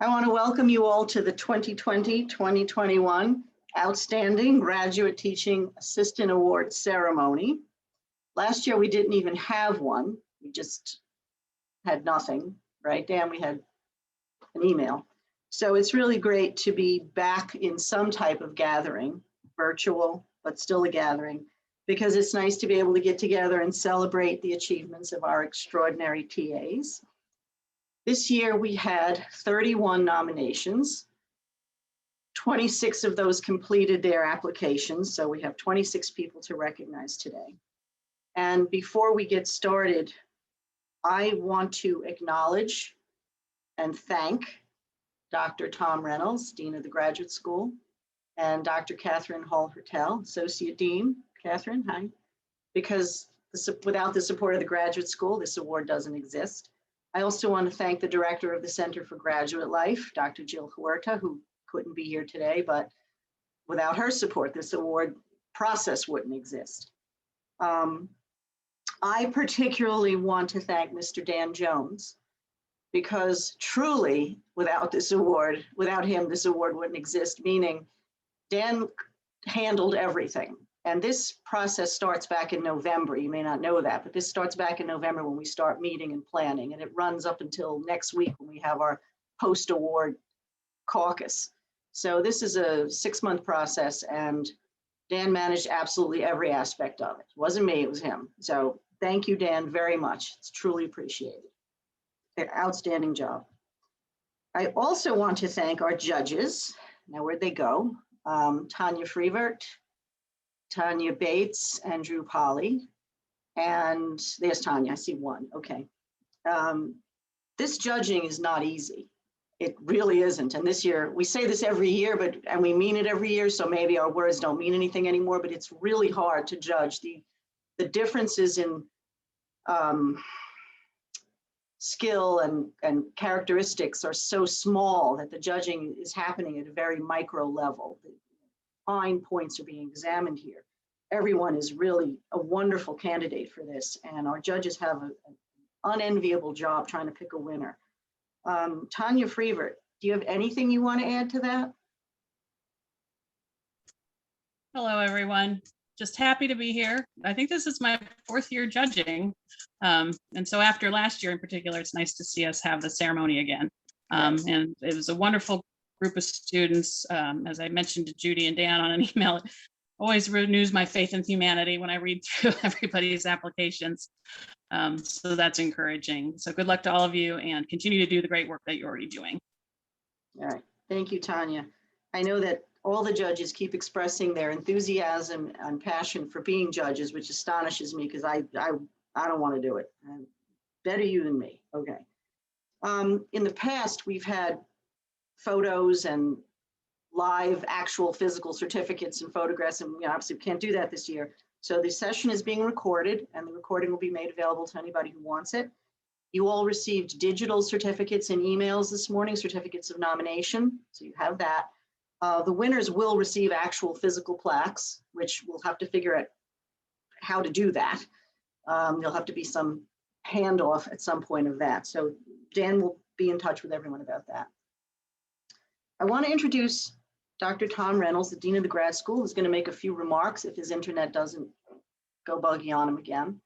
I want to welcome you all to the 2020-2021 Outstanding Graduate Teaching Assistant Award Ceremony. Last year, we didn't even have one. We just had nothing, right, Dan? We had an email. So it's really great to be back in some type of gathering, virtual, but still a gathering, because it's nice to be able to get together and celebrate the achievements of our extraordinary TAs. This year we had 31 nominations. 26 of those completed their applications, so we have 26 people to recognize today. And before we get started, I want to acknowledge and thank Dr. Tom Reynolds, Dean of the Graduate School, and Dr. Kaitlyn Holshouser, Associate Dean. Kaitlyn, hi. Because without the support of the Graduate School, this award doesn't exist. I also want to thank the Director of the Center for Graduate Life, Dr. Jill Huerta, who couldn't be here today, but without her support, this award process wouldn't exist. I particularly want to thank Mr. Dan Jones, because truly, without this award, without him, this award wouldn't exist, meaning Dan handled everything. And this process starts back in November. You may not know that, but this starts back in November when we start meeting and planning, and it runs up until next week when we have our post-award caucus. So this is a 6-month process, and Dan managed absolutely every aspect of it. It wasn't me, it was him. So thank you, Dan, very much. It's truly appreciated. An outstanding job. I also want to thank our judges. Now, where'd they go? Tanya Freevert, Tanya Bates, and Drew Polly. And there's Tanya, I see one, okay. This judging is not easy. It really isn't. And this year, we say this every year, and we mean it every year, so maybe our words don't mean anything anymore, but it's really hard to judge. The differences in skill and characteristics are so small that the judging is happening at a very micro level. The fine points are being examined here. Everyone is really a wonderful candidate for this, and our judges have an unenviable job trying to pick a winner. Tanya Freevert, do you have anything you want to add to that? Hello, everyone. Just happy to be here. I think this is my 4th year judging. And so after last year in particular, it's nice to see us have the ceremony again. And it was a wonderful group of students. As I mentioned to Judy and Dan on an email, it always renews my faith in humanity when I read through everybody's applications. So that's encouraging. So good luck to all of you, and continue to do the great work that you're already doing. All right, thank you, Tanya. I know that all the judges keep expressing their enthusiasm and passion for being judges, which astonishes me because I don't want to do it. Better you than me, okay. In the past, we've had photos and live actual physical certificates and photographs, and we obviously can't do that this year. So the session is being recorded, and the recording will be made available to anybody who wants it. You all received digital certificates and emails this morning, certificates of nomination, so you have that. The winners will receive actual physical plaques, which we'll have to figure out how to do that. There'll have to be some handoff at some point of that. So Dan will be in touch with everyone about that. I want to introduce Dr. Tom Reynolds, the Dean of the Grad School, who's going to make a few remarks if his internet doesn't go buggy on him again.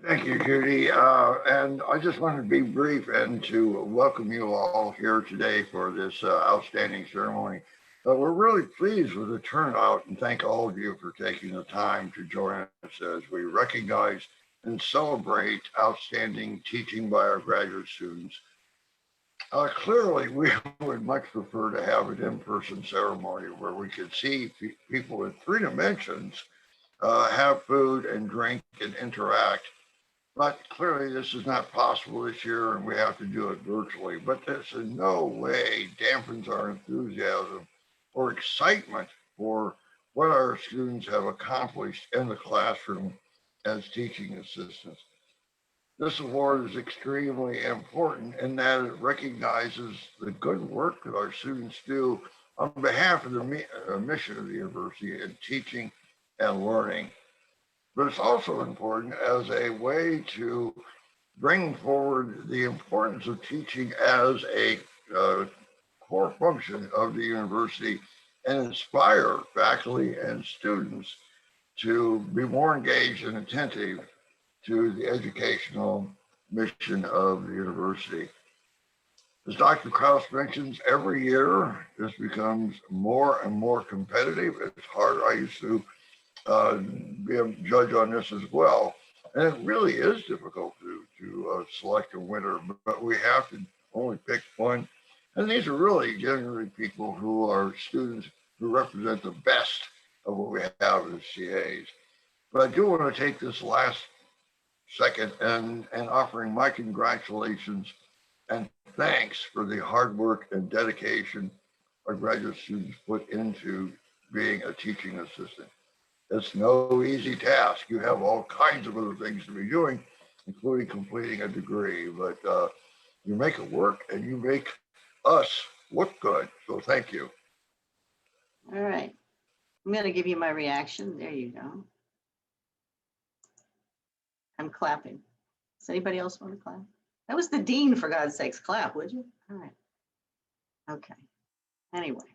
Thank you, Judy. And I just wanted to be brief and to welcome you all here today for this outstanding ceremony. We're really pleased with the turnout, and thank all of you for taking the time to join us as we recognize and celebrate outstanding teaching by our graduate students. Clearly, we would much prefer to have an in-person ceremony where we could see people in 3 dimensions, have food and drink and interact. But clearly, this is not possible this year, and we have to do it virtually. But this in no way dampens our enthusiasm or excitement for what our students have accomplished in the classroom as teaching assistants. This award is extremely important in that it recognizes the good work that our students do on behalf of the mission of the university in teaching and learning. But it's also important as a way to bring forward the importance of teaching as a core function of the university and inspire faculty and students to be more engaged and attentive to the educational mission of the university. As Dr. Krauss mentions, every year this becomes more and more competitive. It's hard. I used to be a judge on this as well. And it really is difficult to select a winner, but we have to only pick one. And these are really generally people who are students who represent the best of what we have as CAs. But I do want to take this last second and offering my congratulations and thanks for the hard work and dedication our graduate students put into being a teaching assistant. It's no easy task. You have all kinds of other things to be doing, including completing a degree, but you make it work and you make us look good. So thank you. All right. I'm going to give you my reaction. There you go. I'm clapping. Does anybody else want to clap? That was the dean, for God's sakes. Clap, would you? All right. Okay. Anyway.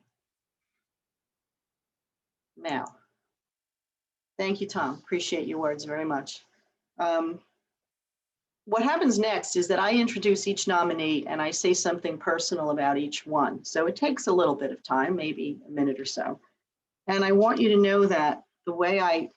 Now, thank you, Tom. Appreciate your words very much. What happens next is that I introduce each nominee and I say something personal about each one. So it takes a little bit of time, maybe a minute or so. And I want you to know that the way I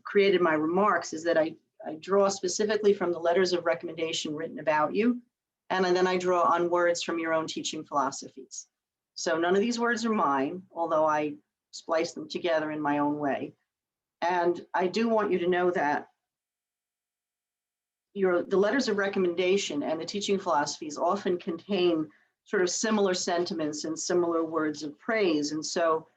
created my remarks is that I draw specifically from the letters of recommendation written about you, and then I draw on words from your own teaching philosophies. So none of these words are mine, although I splice them together in my own way. And I do want you to know that the letters of recommendation and the teaching philosophies often contain sort of similar sentiments and similar words of praise. And so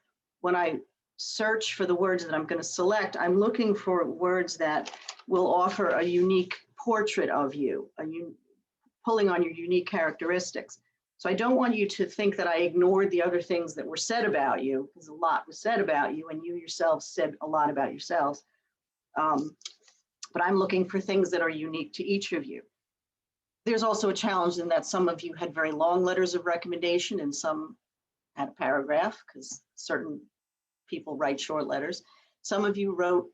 when I search for the words that I'm going to select, I'm looking for words that will offer a unique portrait of you, pulling on your unique characteristics. So I don't want you to think that I ignored the other things that were said about you, because a lot was said about you and you yourselves said a lot about yourselves. But I'm looking for things that are unique to each of you. There's also a challenge in that some of you had very long letters of recommendation and some had a paragraph, because certain people write short letters. Some of you wrote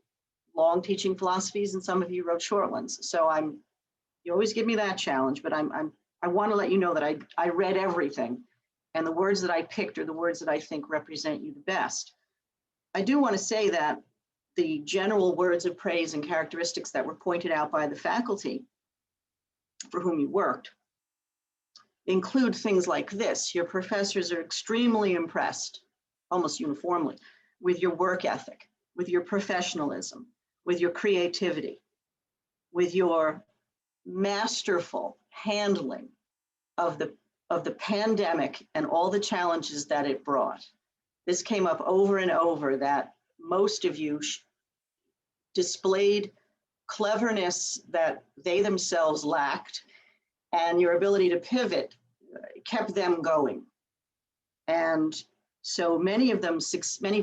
long teaching philosophies and some of you wrote short ones. So you always give me that challenge, but I want to let you know that I read everything, and the words that I picked are the words that I think represent you the best. I do want to say that the general words of praise and characteristics that were pointed out by the faculty for whom you worked include things like this. Your professors are extremely impressed, almost uniformly, with your work ethic, with your professionalism, with your creativity, with your masterful handling of the pandemic and all the challenges that it brought. This came up over and over, that most of you displayed cleverness that they themselves lacked, and your ability to pivot kept them going. And so many of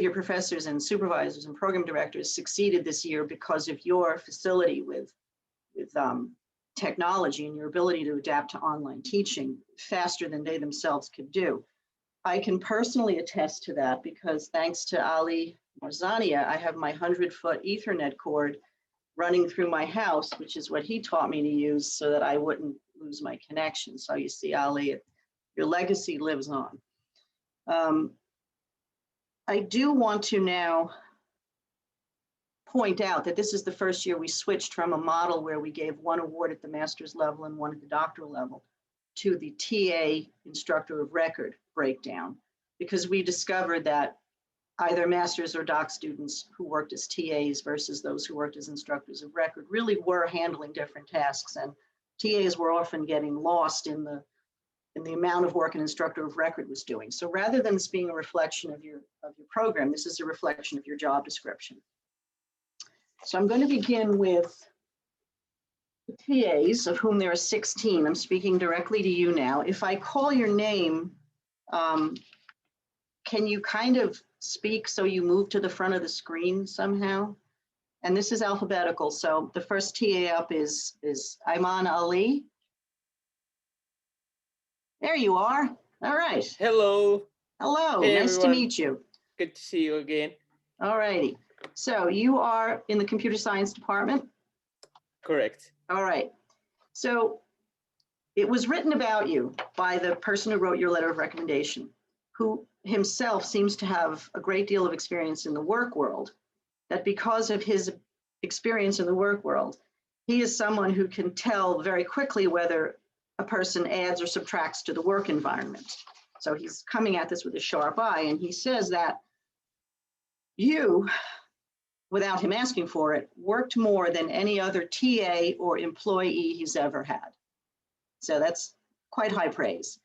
your professors and supervisors and program directors succeeded this year because of your facility with technology and your ability to adapt to online teaching faster than they themselves could do. I can personally attest to that because thanks to Ali Marzania, I have my 100-foot Ethernet cord running through my house, which is what he taught me to use so that I wouldn't lose my connection. So you see, Ali, your legacy lives on. I do want to now point out that this is the first year we switched from a model where we gave one award at the master's level and one at the doctoral level to the TA instructor of record breakdown, because we discovered that either master's or doc students who worked as TAs versus those who worked as instructors of record really were handling different tasks, and TAs were often getting lost in the amount of work an instructor of record was doing. So rather than this being a reflection of your program, this is a reflection of your job description. So I'm going to begin with the TAs, of whom there are 16. I'm speaking directly to you now. If I call your name, can you kind of speak so you move to the front of the screen somehow? And this is alphabetical. So the first TA up is Ayman Ali. There you are. All right. Hello. Hello. Hey, Nice to everyone. meet you. Good to see you again. All righty. So you are in the computer science department? Correct. All right. So it was written about you by the person who wrote your letter of recommendation, who himself seems to have a great deal of experience in the work world, that because of his experience in the work world, he is someone who can tell very quickly whether a person adds or subtracts to the work environment. So he's coming at this with a sharp eye, and he says that you, without him asking for it, worked more than any other TA or employee he's ever had. So that's quite high praise.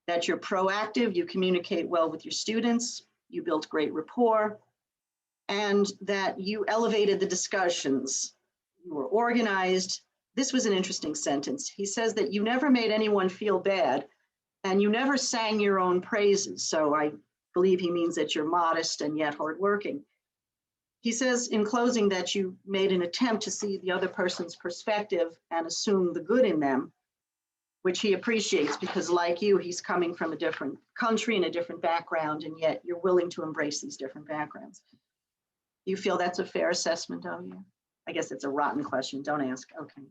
That you're proactive, you communicate well with your students, you built great rapport, and that you elevated the discussions. You were organized. This was an interesting sentence. He says that you never made anyone feel bad and you never sang your own praises. So I believe he means that you're modest and yet hardworking. He says in closing that you made an attempt to see the other person's perspective and assume the good in them, which he appreciates because like you, he's coming from a different country and a different background, and yet you're willing to embrace these different backgrounds. You feel that's a fair assessment of you? I guess it's a rotten question, don't ask, okay.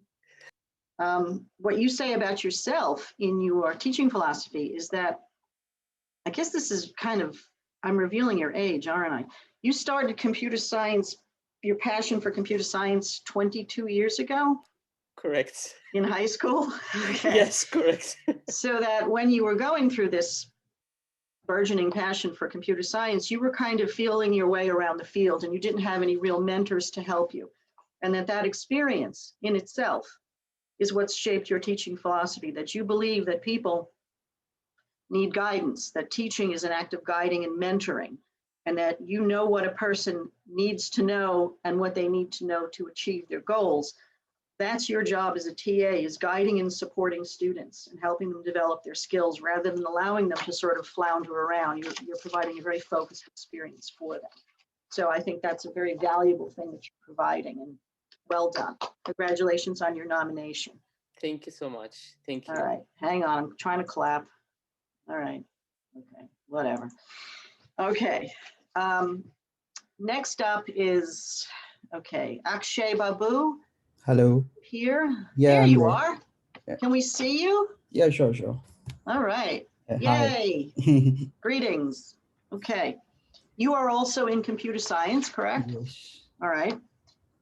What you say about yourself in your teaching philosophy is that, I guess this is kind of, I'm revealing your age, aren't I? You started computer science, your passion for computer science 22 years ago? Correct. In high school? Okay. Yes, correct. So that when you were going through this burgeoning passion for computer science, you were kind of feeling your way around the field and you didn't have any real mentors to help you. And that experience in itself is what's shaped your teaching philosophy, that you believe that people need guidance, that teaching is an act of guiding and mentoring, and that you know what a person needs to know and what they need to know to achieve their goals. That's your job as a TA, is guiding and supporting students and helping them develop their skills rather than allowing them to sort of flounder around. You're providing a very focused experience for them. So I think that's a very valuable thing that you're providing, and well done. Congratulations on your nomination. Thank you so much. Thank you. All right, hang on, I'm trying to clap. All right, okay, whatever. Okay, next up is, okay, Akshay Babu. Hello. Here, Yeah, there I'm you there. are. Yeah. Can we see you? Yeah, sure. All right, Hi. yay, greetings. Okay, you are also in computer science, correct? Yes. All right,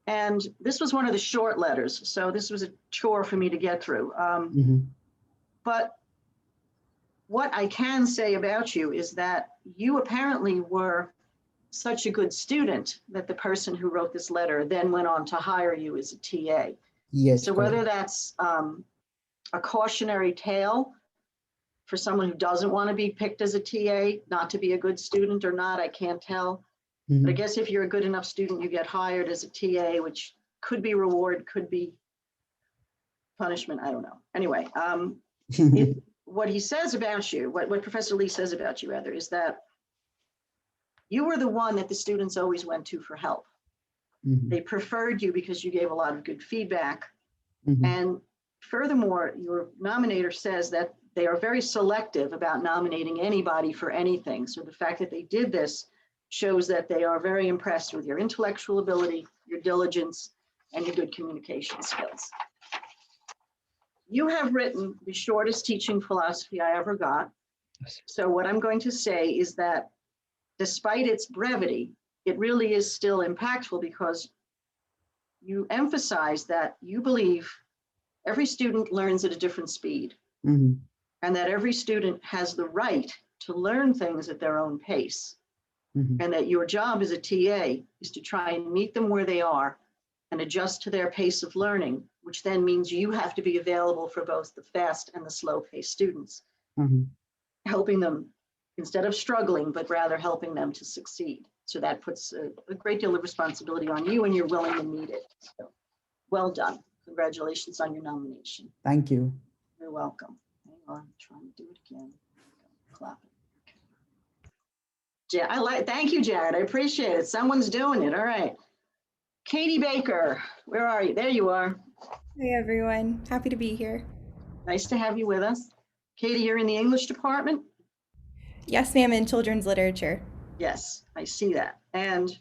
and this was one of the short letters, so this was a chore for me to get through. But what I can say about you is that you apparently were such a good student that the person who wrote this letter then went on to hire you as a TA. Yes. So whether that's a cautionary tale for someone who doesn't want to be picked as a TA, not to be a good student or not, I can't tell. But I guess if you're a good enough student, you get hired as a TA, which could be reward, could be punishment, I don't know. Anyway, what he says about you, what Professor Lee says about you rather, is that you were the one that the students always went to for help. They preferred you because you gave a lot of good feedback. And furthermore, your nominator says that they are very selective about nominating anybody for anything. So the fact that they did this shows that they are very impressed with your intellectual ability, your diligence, and your good communication skills. You have written the shortest teaching philosophy I ever got. So what I'm going to say is that despite its brevity, it really is still impactful because you emphasize that you believe every student learns at a different speed, and that every student has the right to learn things at their own pace, and that your job as a TA is to try and meet them where they are and adjust to their pace of learning, which then means you have to be available for both the fast and the slow-paced students, helping them instead of struggling, but rather helping them to succeed. So that puts a great deal of responsibility on you, and you're willing to meet it. So, well done. Congratulations on your nomination. Thank you. You're welcome. Hang on, I'm trying to do it again. Clap it. Thank you, Jared. I appreciate it. Someone's doing it. All right. Katie Baker, where are you? There you are. Hey everyone, happy to be here. Nice to have you with us. Katie, you're in the English department? Yes, ma'am, in children's literature. Yes, I see that. And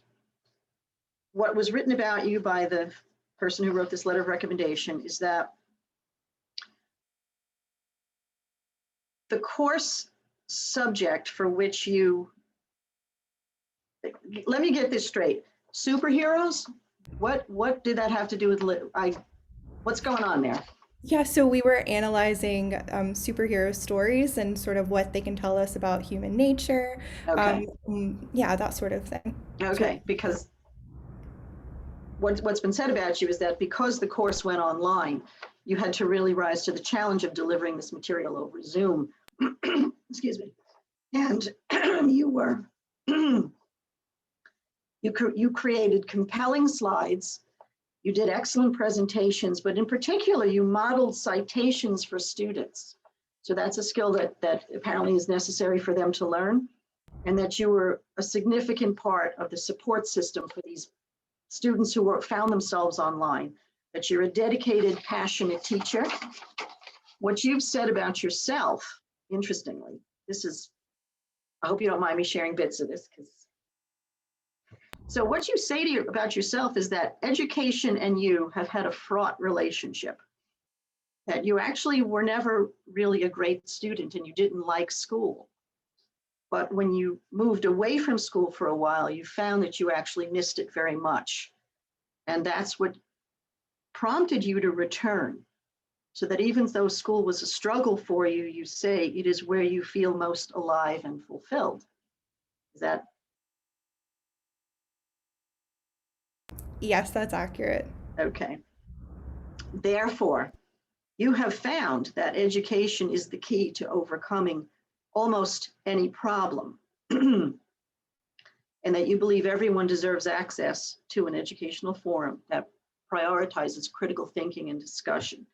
what was written about you by the person who wrote this letter of recommendation is that the course subject for which you, let me get this straight, superheroes? What did that have to do with, what's going on there? Yeah, so we were analyzing superhero stories and sort of what they can tell us about human nature. Okay. Yeah, that sort of thing. Okay, because what's been said about you is that because the course went online, you had to really rise to the challenge of delivering this material over Zoom. Excuse me. And you were, you created compelling slides. You did excellent presentations, but in particular, you modeled citations for students. So that's a skill that apparently is necessary for them to learn, and that you were a significant part of the support system for these students who found themselves online, that you're a dedicated, passionate teacher. What you've said about yourself, interestingly, this is, I hope you don't mind me sharing bits of this, because so what you say about yourself is that education and you have had a fraught relationship, that you actually were never really a great student and you didn't like school. But when you moved away from school for a while, you found that you actually missed it very much. And that's what prompted you to return, so that even though school was a struggle for you, you say it is where you feel most alive and fulfilled. Is that? Yes, that's accurate. Okay. Therefore, you have found that education is the key to overcoming almost any problem, and that you believe everyone deserves access to an educational forum that prioritizes critical thinking and discussion.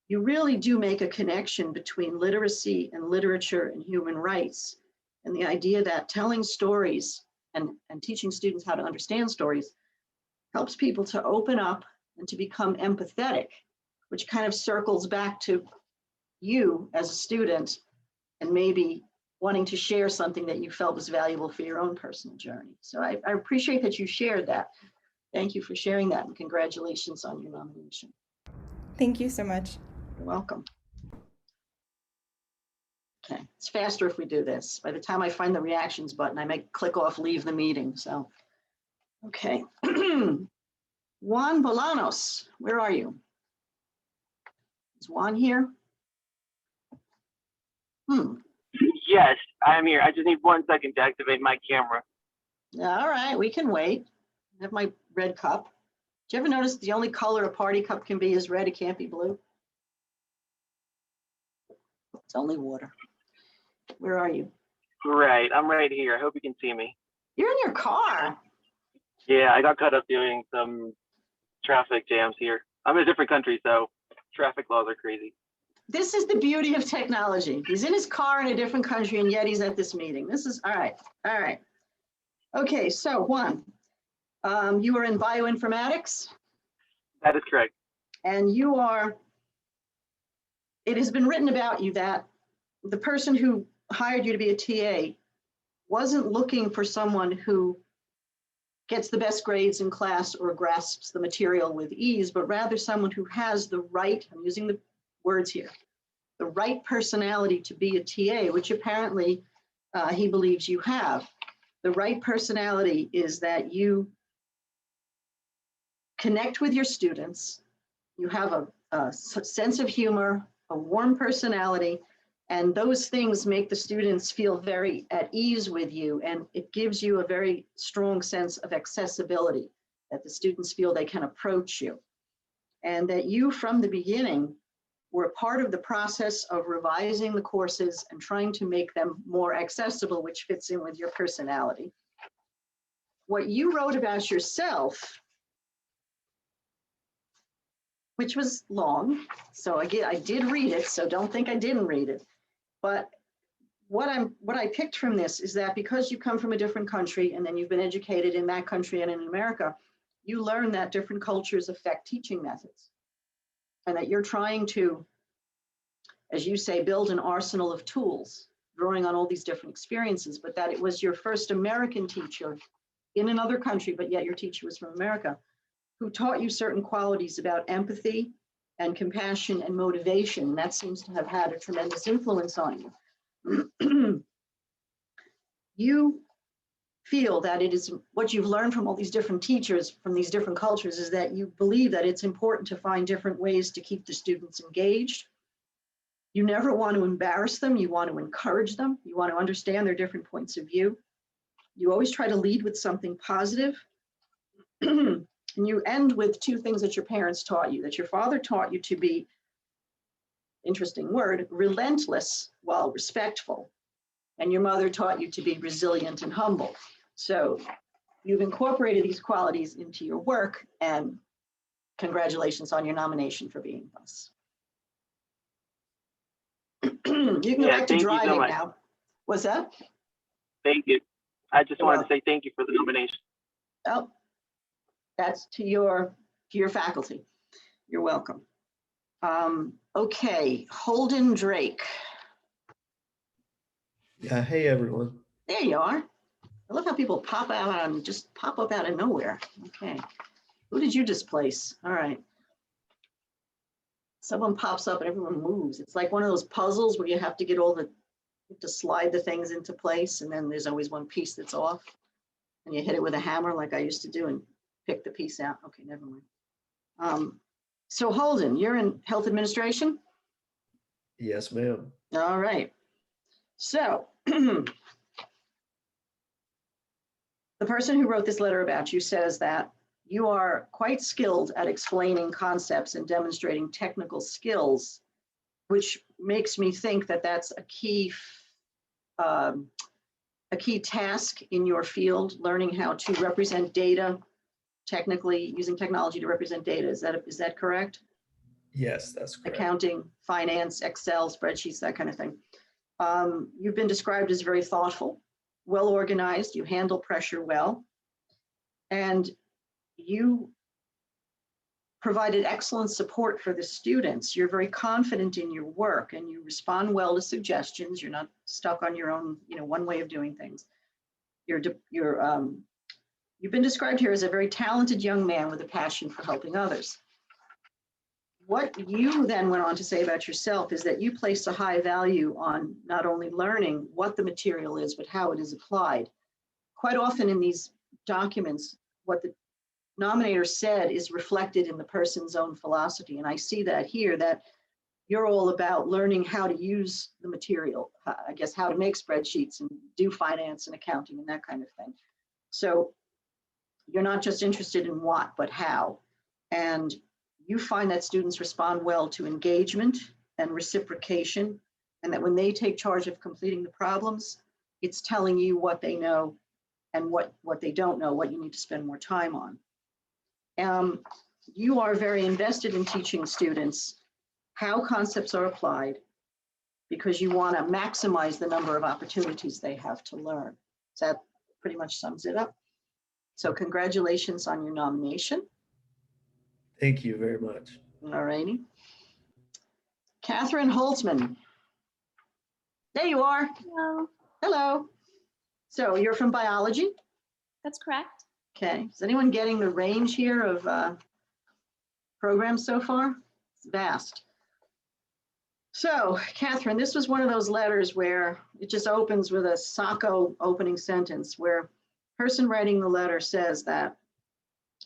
You really do make a connection between literacy and literature and human rights, and the idea that telling stories and teaching students how to understand stories helps people to open up and to become empathetic, which kind of circles back to you as a student and maybe wanting to share something that you felt was valuable for your own personal journey. So I appreciate that you shared that. Thank you for sharing that, and congratulations on your nomination. Thank you so much. You're welcome. Okay, it's faster if we do this. By the time I find the reactions button, I may click off leave the meeting, so. Okay. Juan Bolanos, where are you? Is Juan here? Yes, I'm here. I just need 1 second to activate my camera. All right, we can wait. I have my red cup. Did you ever notice the only color a party cup can be is red? It can't be blue. It's only water. Where are you? Right, I'm right here. I hope you can see me. You're in your car. Yeah, I got caught up doing some traffic jams here. I'm in a different country, so traffic laws are crazy. This is the beauty of technology. He's in his car in a different country, and yet he's at this meeting. This is, all right, all right. Okay, so Juan, you are in bioinformatics? That is correct. And you are, it has been written about you that the person who hired you to be a TA wasn't looking for someone who gets the best grades in class or grasps the material with ease, but rather someone who has the right, I'm using the words here, the right personality to be a TA, which apparently he believes you have. The right personality is that you connect with your students, you have a sense of humor, a warm personality, and those things make the students feel very at ease with you, and it gives you a very strong sense of accessibility, that the students feel they can approach you. And that you, from the beginning, were part of the process of revising the courses and trying to make them more accessible, which fits in with your personality. What you wrote about yourself, which was long, so I did read it, so don't think I didn't read it. But what I picked from this is that because you come from a different country and then you've been educated in that country and in America, you learn that different cultures affect teaching methods, and that you're trying to, as you say, build an arsenal of tools, drawing on all these different experiences, but that it was your first American teacher in another country, but yet your teacher was from America, who taught you certain qualities about empathy and compassion and motivation. And that seems to have had a tremendous influence on you. You feel that it is what you've learned from all these different teachers from these different cultures is that you believe that it's important to find different ways to keep the students engaged. You never want to embarrass them. You want to encourage them. You want to understand their different points of view. You always try to lead with something positive. And you end with two things that your parents taught you, that your father taught you to be, interesting word, relentless while respectful. And your mother taught you to be resilient and humble. So you've incorporated these qualities into your work, and congratulations on your nomination for being bus. You can go back to thank you so driving much. now. What's that? Thank you. I just You're wanted to say thank you for the nomination. Oh, that's to your faculty. You're welcome. Okay, Holden Drake. Yeah, hey everyone. There you are. I love how people pop out and just pop up out of nowhere. Okay. Who did you displace? All right. Someone pops up and everyone moves. It's like one of those puzzles where you have to get to slide the things into place, and then there's always one piece that's off. And you hit it with a hammer like I used to do and pick the piece out. Okay, never mind. So Holden, you're in health administration? Yes, ma'am. All right. So the person who wrote this letter about you says that you are quite skilled at explaining concepts and demonstrating technical skills, which makes me think that that's a key task in your field, learning how to represent data technically, using technology to represent data. Is that correct? Yes, that's correct. Accounting, finance, Excel, spreadsheets, that kind of thing. You've been described as very thoughtful, well organized, you handle pressure well, and you provided excellent support for the students. You're very confident in your work and you respond well to suggestions. You're not stuck on your own, one way of doing things. You've been described here as a very talented young man with a passion for helping others. What you then went on to say about yourself is that you place a high value on not only learning what the material is, but how it is applied. Quite often in these documents, what the nominator said is reflected in the person's own philosophy. And I see that here, that you're all about learning how to use the material, I guess how to make spreadsheets and do finance and accounting and that kind of thing. So you're not just interested in what, but how. And you find that students respond well to engagement and reciprocation, and that when they take charge of completing the problems, it's telling you what they know and what they don't know, what you need to spend more time on. You are very invested in teaching students how concepts are applied because you want to maximize the number of opportunities they have to learn. So that pretty much sums it up. So congratulations on your nomination. Thank you very much. All righty. Catherine Holtzman. There you are. Hello, Hello. So you're from biology? that's correct. Okay. Is anyone getting the range here of programs so far? It's vast. So Catherine, this was one of those letters where it just opens with a Sacco opening sentence where the person writing the letter says that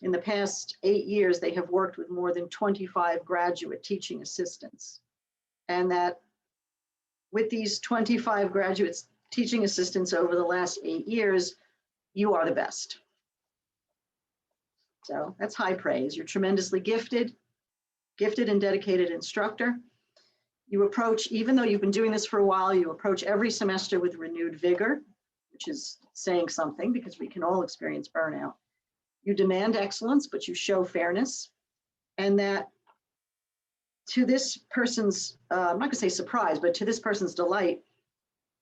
in the past 8 years, they have worked with more than 25 graduate teaching assistants. And that with these 25 graduate teaching assistants over the last 8 years, you are the best. So that's high praise. You're tremendously gifted and dedicated instructor. You approach, even though you've been doing this for a while, you approach every semester with renewed vigor, which is saying something because we can all experience burnout. You demand excellence, but you show fairness. And that to this person's, I'm not gonna say surprise, but to this person's delight,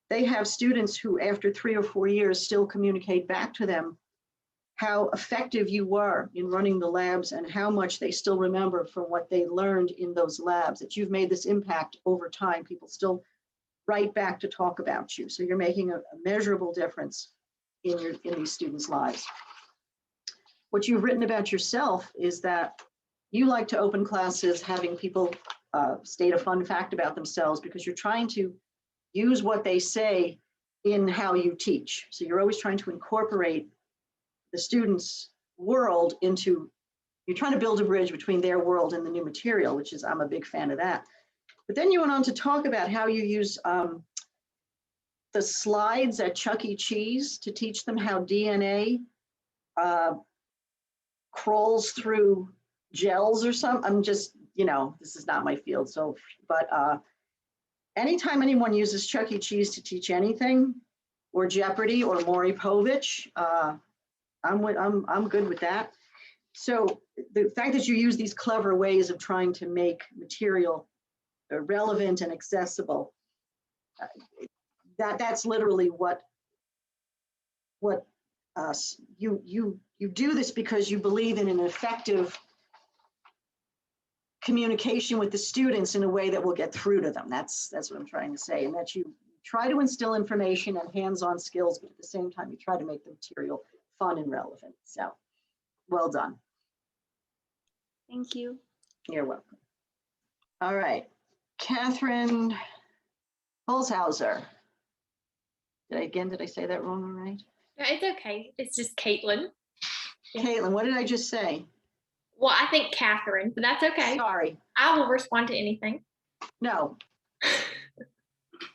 they have students who after 3 or 4 years still communicate back to them how effective you were in running the labs and how much they still remember from what they learned in those labs, that you've made this impact over time. People still write back to talk about you. So you're making a measurable difference in these students' lives. What you've written about yourself is that you like to open classes having people state a fun fact about themselves, because you're trying to use what they say in how you teach. So you're always trying to incorporate the students' world into, you're trying to build a bridge between their world and the new material, which is, I'm a big fan of that. But then you went on to talk about how you use the slides at Chuck E. Cheese to teach them how DNA crawls through gels or something. I'm just, this is not my field. So, but anytime anyone uses Chuck E. Cheese to teach anything, or Jeopardy or Maury Povich, I'm good with that. So the fact that you use these clever ways of trying to make material relevant and accessible, that's literally what you do this because you believe in an effective communication with the students in a way that will get through to them. That's what I'm trying to say, and that you try to instill information and hands-on skills, but at the same time you try to make the material fun and relevant. So well done. Thank you. You're welcome. All right, Kaitlyn Holshouser. Did I say that wrong or right? No, it's okay. It's just Kaitlyn. Yeah. Kaitlyn, what did I just say? Well, I think Catherine, but that's okay. Sorry. I will respond to anything. No.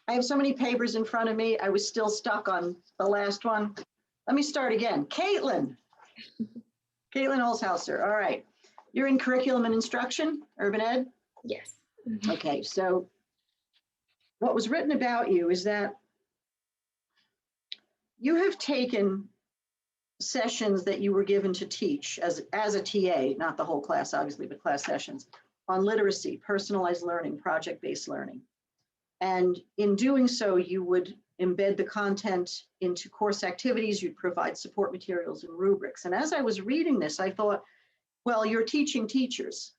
I have so many papers in front of me. I was still stuck on the last one. Let me start again. Kaitlyn. Kaitlyn Holshouser. All right. You're in curriculum and instruction, urban ed? Yes. Okay, so what was written about you is that you have taken sessions that you were given to teach as a TA, not the whole class, obviously, but class sessions, on literacy, personalized learning, project-based learning. And in doing so, you would embed the content into course activities, you'd provide support materials and rubrics. And as I was reading this, I thought, well, you're teaching teachers.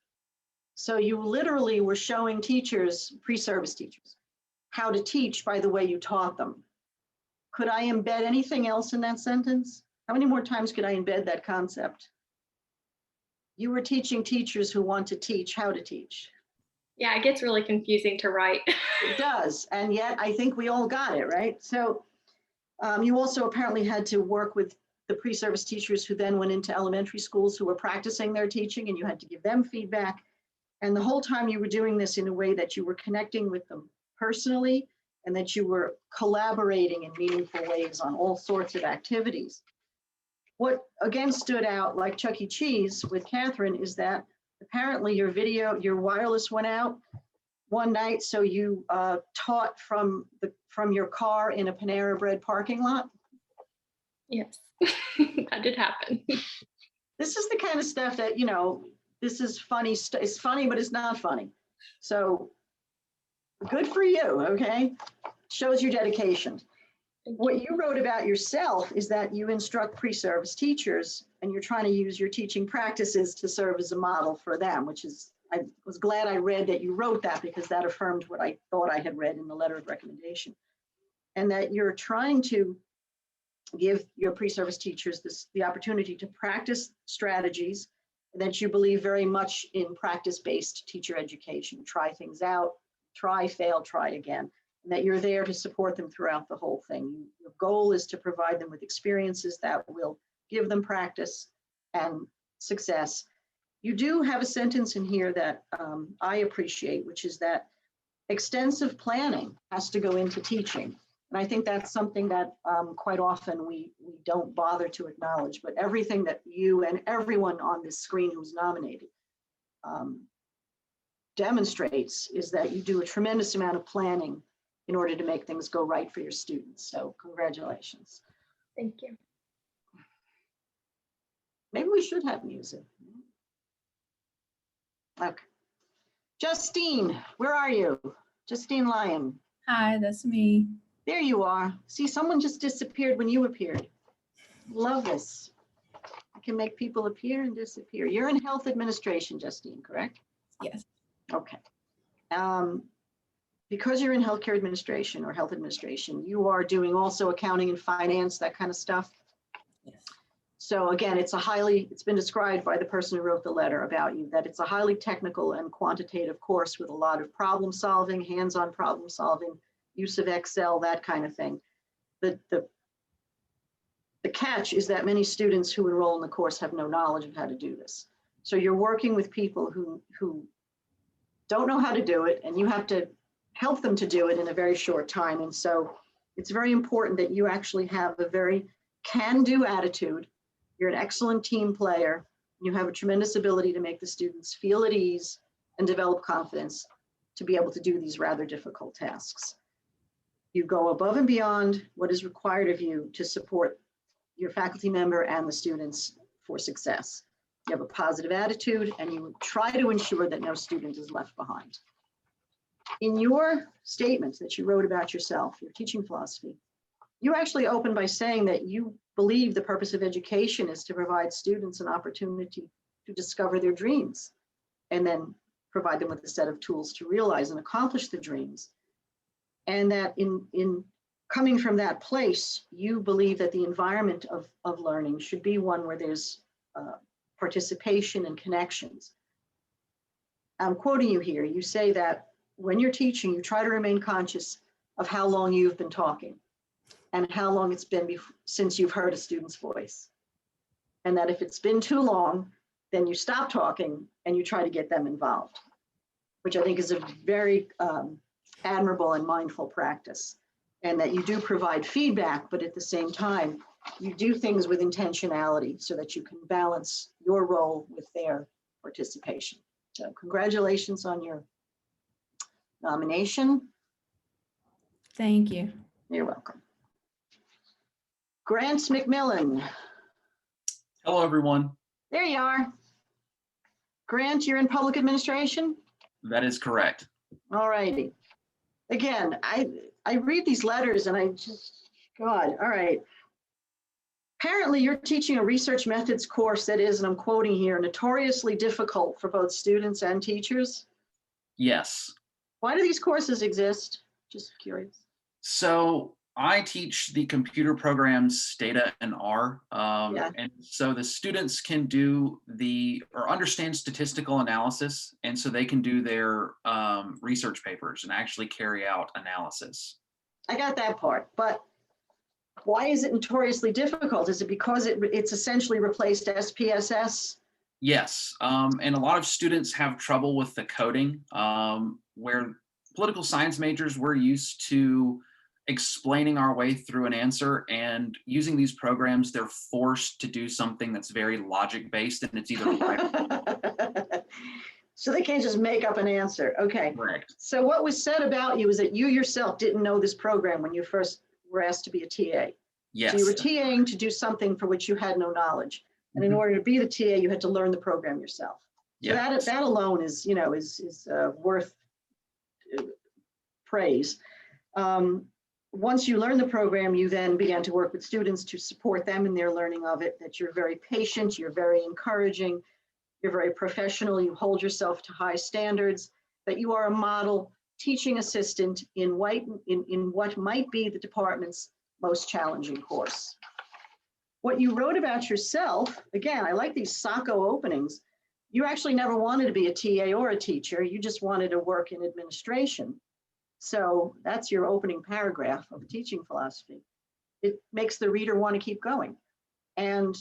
So you literally were showing teachers, pre-service teachers, how to teach by the way you taught them. Could I embed anything else in that sentence? How many more times could I embed that concept? You were teaching teachers who want to teach how to teach. Yeah, it gets really confusing to write. It does, and yet I think we all got it, right? So you also apparently had to work with the pre-service teachers who then went into elementary schools who were practicing their teaching, and you had to give them feedback. And the whole time you were doing this in a way that you were connecting with them personally, and that you were collaborating in meaningful ways on all sorts of activities. What again stood out, like Chuck E. Cheese with Kaitlyn, is that apparently your wireless went out one night, so you taught from your car in a Panera Bread parking lot. Yes, that did happen. This is the kind of stuff that, this is funny. It's funny, but it's not funny. So good for you, okay? Shows your dedication. What you wrote about yourself is that you instruct pre-service teachers and you're trying to use your teaching practices to serve as a model for them, which is, I was glad I read that you wrote that, because that affirmed what I thought I had read in the letter of recommendation. And that you're trying to give your pre-service teachers the opportunity to practice strategies, and that you believe very much in practice-based teacher education. Try things out, try, fail, try again. And that you're there to support them throughout the whole thing. Your goal is to provide them with experiences that will give them practice and success. You do have a sentence in here that I appreciate, which is that extensive planning has to go into teaching. And I think that's something that quite often we don't bother to acknowledge, but everything that you and everyone on this screen who's nominated demonstrates is that you do a tremendous amount of planning in order to make things go right for your students. So congratulations. Thank you. Maybe we should have music. Okay. Justine, where are you? Justine Lyon. Hi, that's me. There you are. See, someone just disappeared when you appeared. Love this. I can make people appear and disappear. You're in health administration, Justine, correct? Yes. Okay. Because you're in healthcare administration or health administration, you are doing also accounting and finance, that kind of stuff. Yes. So again, it's been described by the person who wrote the letter about you, that it's a highly technical and quantitative course with a lot of problem solving, hands-on problem solving, use of Excel, that kind of thing. The catch is that many students who enroll in the course have no knowledge of how to do this. So you're working with people who don't know how to do it, and you have to help them to do it in a very short time. And so it's very important that you actually have a very can-do attitude. You're an excellent team player. You have a tremendous ability to make the students feel at ease and develop confidence to be able to do these rather difficult tasks. You go above and beyond what is required of you to support your faculty member and the students for success. You have a positive attitude, and you try to ensure that no student is left behind. In your statements that you wrote about yourself, your teaching philosophy, you actually opened by saying that you believe the purpose of education is to provide students an opportunity to discover their dreams and then provide them with a set of tools to realize and accomplish the dreams. And that in coming from that place, you believe that the environment of learning should be one where there's participation and connections. I'm quoting you here. You say that when you're teaching, you try to remain conscious of how long you've been talking and how long it's been since you've heard a student's voice. And that if it's been too long, then you stop talking and you try to get them involved, which I think is a very admirable and mindful practice. And that you do provide feedback, but at the same time, you do things with intentionality so that you can balance your role with their participation. So congratulations on your nomination. Thank you. You're welcome. Grant McMillan. Hello, everyone. There you are. Grant, you're in public administration? That is correct. All righty. Again, I read these letters and I just, God, all right. Apparently you're teaching a research methods course that is, and I'm quoting here, notoriously difficult for both students and teachers. Yes. Why do these courses exist? Just curious. So I teach the computer programs data and R. Yeah. And so the students can do or understand statistical analysis. And so they can do their research papers and actually carry out analysis. I got that part, but why is it notoriously difficult? Is it because it's essentially replaced SPSS? Yes. And a lot of students have trouble with the coding, where political science majors, we're used to explaining our way through an answer, and using these programs, they're forced to do something that's very logic based, and it's either right or wrong. So they can't just make up an answer. Okay. Correct. So what was said about you is that you yourself didn't know this program when you first were asked to be a TA. Yes. So you were TAing to do something for which you had no knowledge. And in order to be the TA, you had to learn the program yourself. So Yeah. that alone is, is worth praise. Once you learn the program, you then began to work with students to support them in their learning of it, that you're very patient, you're very encouraging, you're very professional, you hold yourself to high standards, that you are a model teaching assistant in what might be the department's most challenging course. What you wrote about yourself, again, I like these Sacco openings. You actually never wanted to be a TA or a teacher, you just wanted to work in administration. So that's your opening paragraph of teaching philosophy. It makes the reader want to keep going. And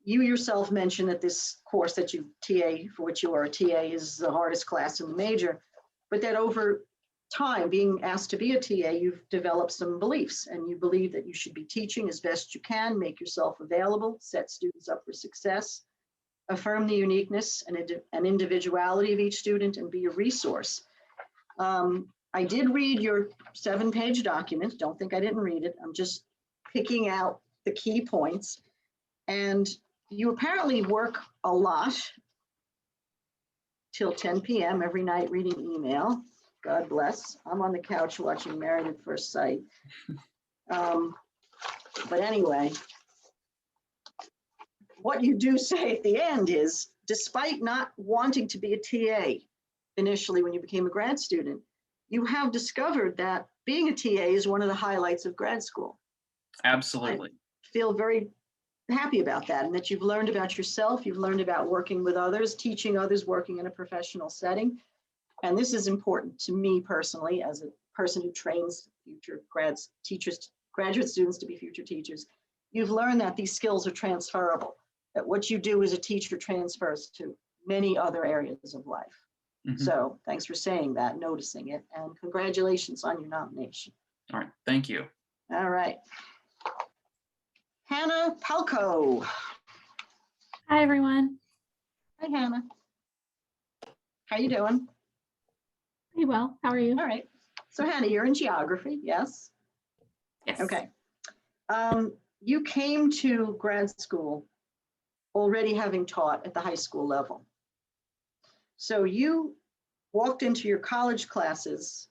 you yourself mentioned that this course that you TA, for which you are a TA, is the hardest class in the major, but that over time, being asked to be a TA, you've developed some beliefs, and you believe that you should be teaching as best you can, make yourself available, set students up for success, affirm the uniqueness and individuality of each student, and be a resource. I did read your 7-page document. Don't think I didn't read it. I'm just picking out the key points. And you apparently work a lot till 10 p.m. every night reading email. God bless. I'm on the couch watching Married at First Sight. But anyway, what you do say at the end is, despite not wanting to be a TA initially when you became a grad student, you have discovered that being a TA is one of the highlights of grad school. Absolutely. Feel very happy about that, and that you've learned about yourself, you've learned about working with others, teaching others, working in a professional setting. And this is important to me personally, as a person who trains future graduate students to be future teachers. You've learned that these skills are transferable, that what you do as a teacher transfers to many other areas of life. Mhm. So thanks for saying that, noticing it, and congratulations on your nomination. All right, thank you. All right. Hannah Palco. Hi, everyone. Hi, Hannah. How you doing? Pretty well. How are you? All right. So Hannah, you're in geography, yes? Yes. Okay. You came to grad school already having taught at the high school level. So you walked into your college classes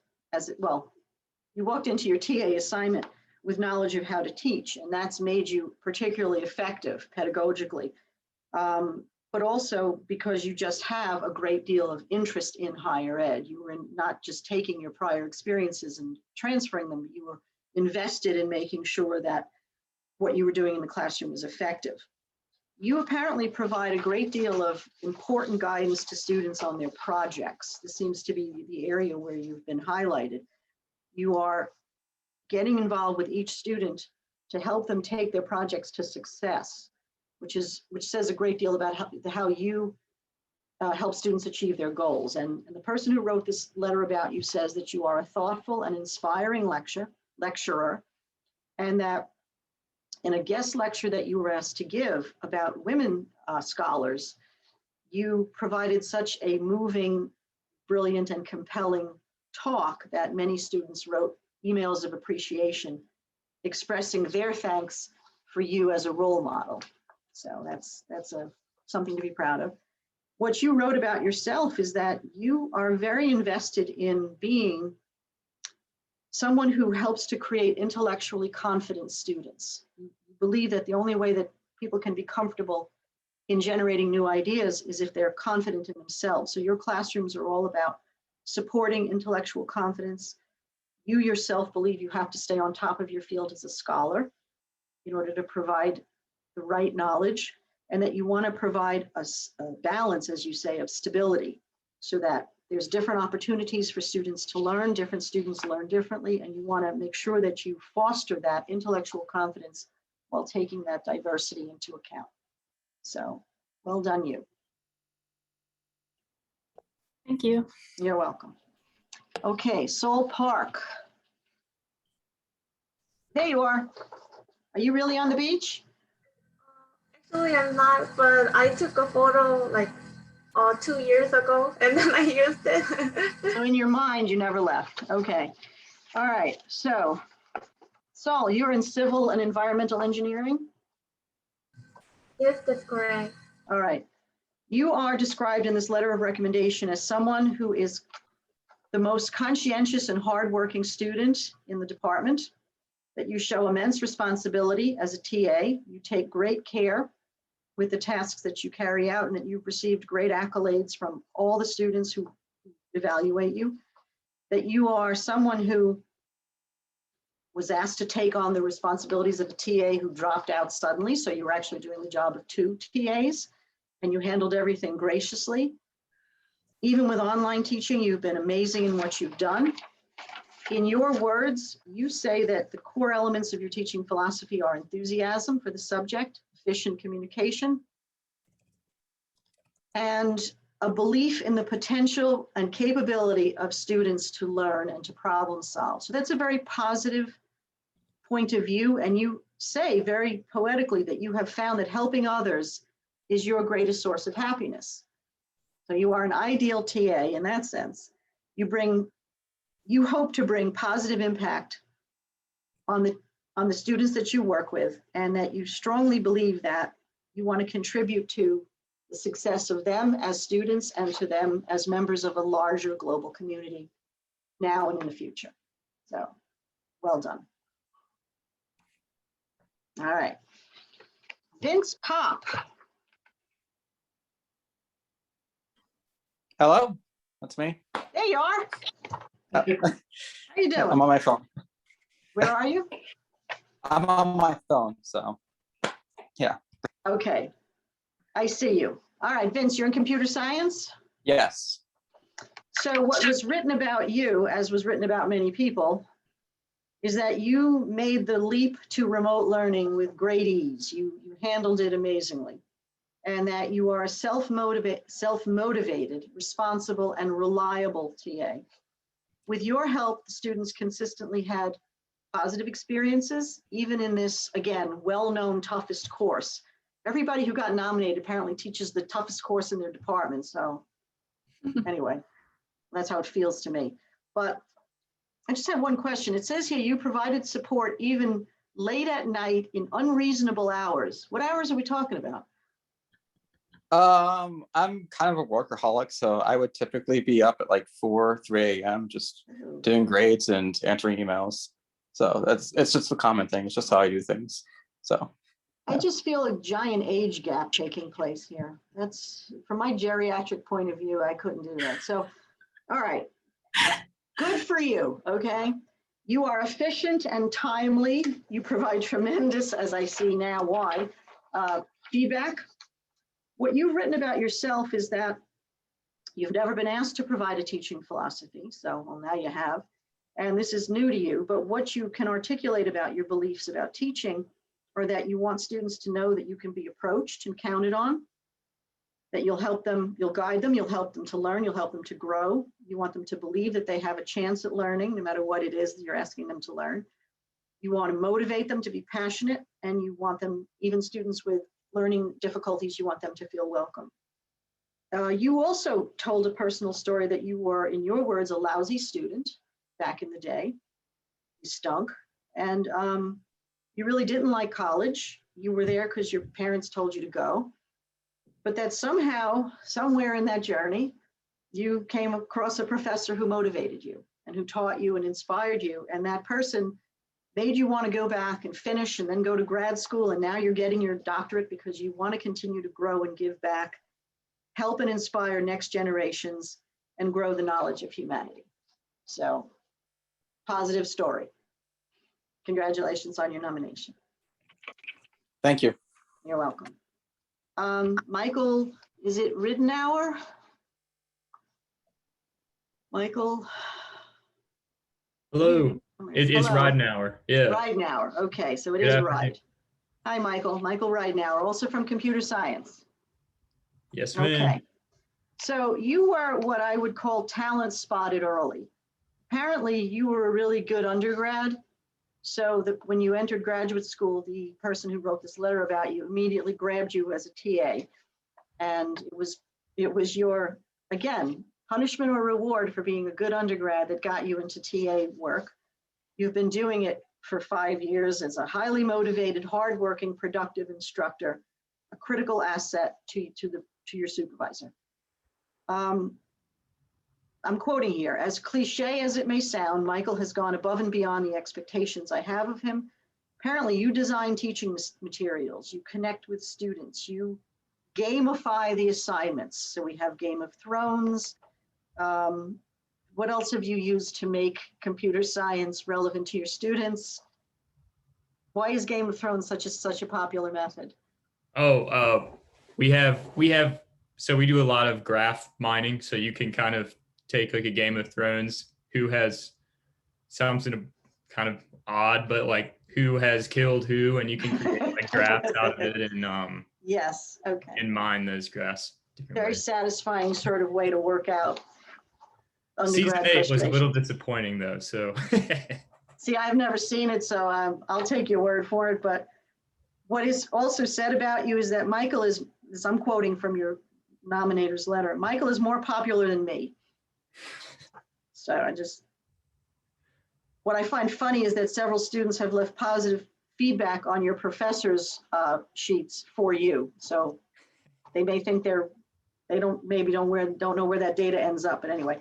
you walked into your TA assignment with knowledge of how to teach, and that's made you particularly effective pedagogically. But also because you just have a great deal of interest in higher ed. You were not just taking your prior experiences and transferring them, you were invested in making sure that what you were doing in the classroom was effective. You apparently provide a great deal of important guidance to students on their projects. This seems to be the area where you've been highlighted. You are getting involved with each student to help them take their projects to success, which says a great deal about how you help students achieve their goals. And the person who wrote this letter about you says that you are a thoughtful and inspiring lecturer, and that in a guest lecture that you were asked to give about women scholars, you provided such a moving, brilliant, and compelling talk that many students wrote emails of appreciation expressing their thanks for you as a role model. So that's something to be proud of. What you wrote about yourself is that you are very invested in being someone who helps to create intellectually confident students. You believe that the only way that people can be comfortable in generating new ideas is if they're confident in themselves. So your classrooms are all about supporting intellectual confidence. You yourself believe you have to stay on top of your field as a scholar in order to provide the right knowledge, and that you want to provide a balance, as you say, of stability, so that there's different opportunities for students to learn, different students learn differently, and you want to make sure that you foster that intellectual confidence while taking that diversity into account. So, well done you. Thank you. You're welcome. Okay, Sol Park. There you are. Are you really on the beach? Actually, I'm not, but I took a photo like 2 years ago and then I used it. So in your mind, you never left. Okay. All right. So, Sol, you're in civil and environmental engineering? Yes, that's correct. All right. You are described in this letter of recommendation as someone who is the most conscientious and hardworking student in the department, that you show immense responsibility as a TA. You take great care with the tasks that you carry out, and that you've received great accolades from all the students who evaluate you, that you are someone who was asked to take on the responsibilities of a TA who dropped out suddenly. So you were actually doing the job of 2 TAs, and you handled everything graciously. Even with online teaching, you've been amazing in what you've done. In your words, you say that the core elements of your teaching philosophy are enthusiasm for the subject, efficient communication, and a belief in the potential and capability of students to learn and to problem solve. So that's a very positive point of view. And you say very poetically that you have found that helping others is your greatest source of happiness. So you are an ideal TA in that sense. You hope to bring positive impact on the students that you work with, and that you strongly believe that you want to contribute to the success of them as students and to them as members of a larger global community now and in the future. So, well done. All right. Vince Pop. Hello, that's me. There you are. Uh, How you doing? I'm on my phone. Where are you? I'm on my phone, so yeah. Okay, I see you. All right, Vince, you're in computer science? Yes. So what was written about you, as was written about many people, is that you made the leap to remote learning with great ease. You handled it amazingly. And that you are a self-motivated, responsible, and reliable TA. With your help, the students consistently had positive experiences, even in this, again, well-known toughest course. Everybody who got nominated apparently teaches the toughest course in their department. So anyway, that's how it feels to me. But I just have one question. It says here you provided support even late at night in unreasonable hours. What hours are we talking about? I'm kind of a workaholic, so I would typically be up at like 3 a.m. just doing grades and answering emails. So it's just a common thing. It's just how I do things. So I just feel a giant age gap taking place here. That's, from my geriatric point of view, I couldn't do that. So, all right, good for you, okay? You are efficient and timely. You provide tremendous, as I see now why, feedback. What you've written about yourself is that you've never been asked to provide a teaching philosophy, so well, now you have, and this is new to you, but what you can articulate about your beliefs about teaching are that you want students to know that you can be approached and counted on, that you'll help them, you'll guide them, you'll help them to learn, you'll help them to grow. You want them to believe that they have a chance at learning, no matter what it is that you're asking them to learn. You want to motivate them to be passionate, and you want them, even students with learning difficulties, you want them to feel welcome. You also told a personal story that you were, in your words, a lousy student back in the day. You stunk, and you really didn't like college. You were there because your parents told you to go, but that somehow, somewhere in that journey, you came across a professor who motivated you and who taught you and inspired you, and that person made you want to go back and finish and then go to grad school, and now you're getting your doctorate because you want to continue to grow and give back, help and inspire next generations, and grow the knowledge of humanity. So, positive story. Congratulations on your nomination. thank you. You're welcome. Michael, is it Ridenour? Michael? Hello. It is Hello. Ridenhour. Yeah. Ridenhour. Okay, so it Good is afternoon. Ride. Hi, Michael. Michael Ridenhour, also from computer science. Yes, ma'am. Okay. So you were what I would call talent spotted early. Apparently, you were a really good undergrad. So that when you entered graduate school, the person who wrote this letter about you immediately grabbed you as a TA. And it was your, again, punishment or reward for being a good undergrad that got you into TA work. You've been doing it for 5 years as a highly motivated, hardworking, productive instructor, a critical asset to your supervisor. I'm quoting here, as cliche as it may sound, Michael has gone above and beyond the expectations I have of him. Apparently you design teaching materials, you connect with students, you gamify the assignments. So we have Game of Thrones. What else have you used to make computer science relevant to your students? Why is Game of Thrones such a popular method? So we do a lot of graph mining. So you can kind of take like a Game of Thrones, who has something kind of odd, but like who has killed who, and you can create like graphs out of it and yes, okay. And mine those graphs. Very satisfying sort of way to work out. Season 8 was a little disappointing though, so. See, I've never seen it, so I'll take your word for it. But what is also said about you is that Michael is, as I'm quoting from your nominator's letter, Michael is more popular than me. So what I find funny is that several students have left positive feedback on your professor's sheets for you. So they may think they don't know where that data ends up. But anyway,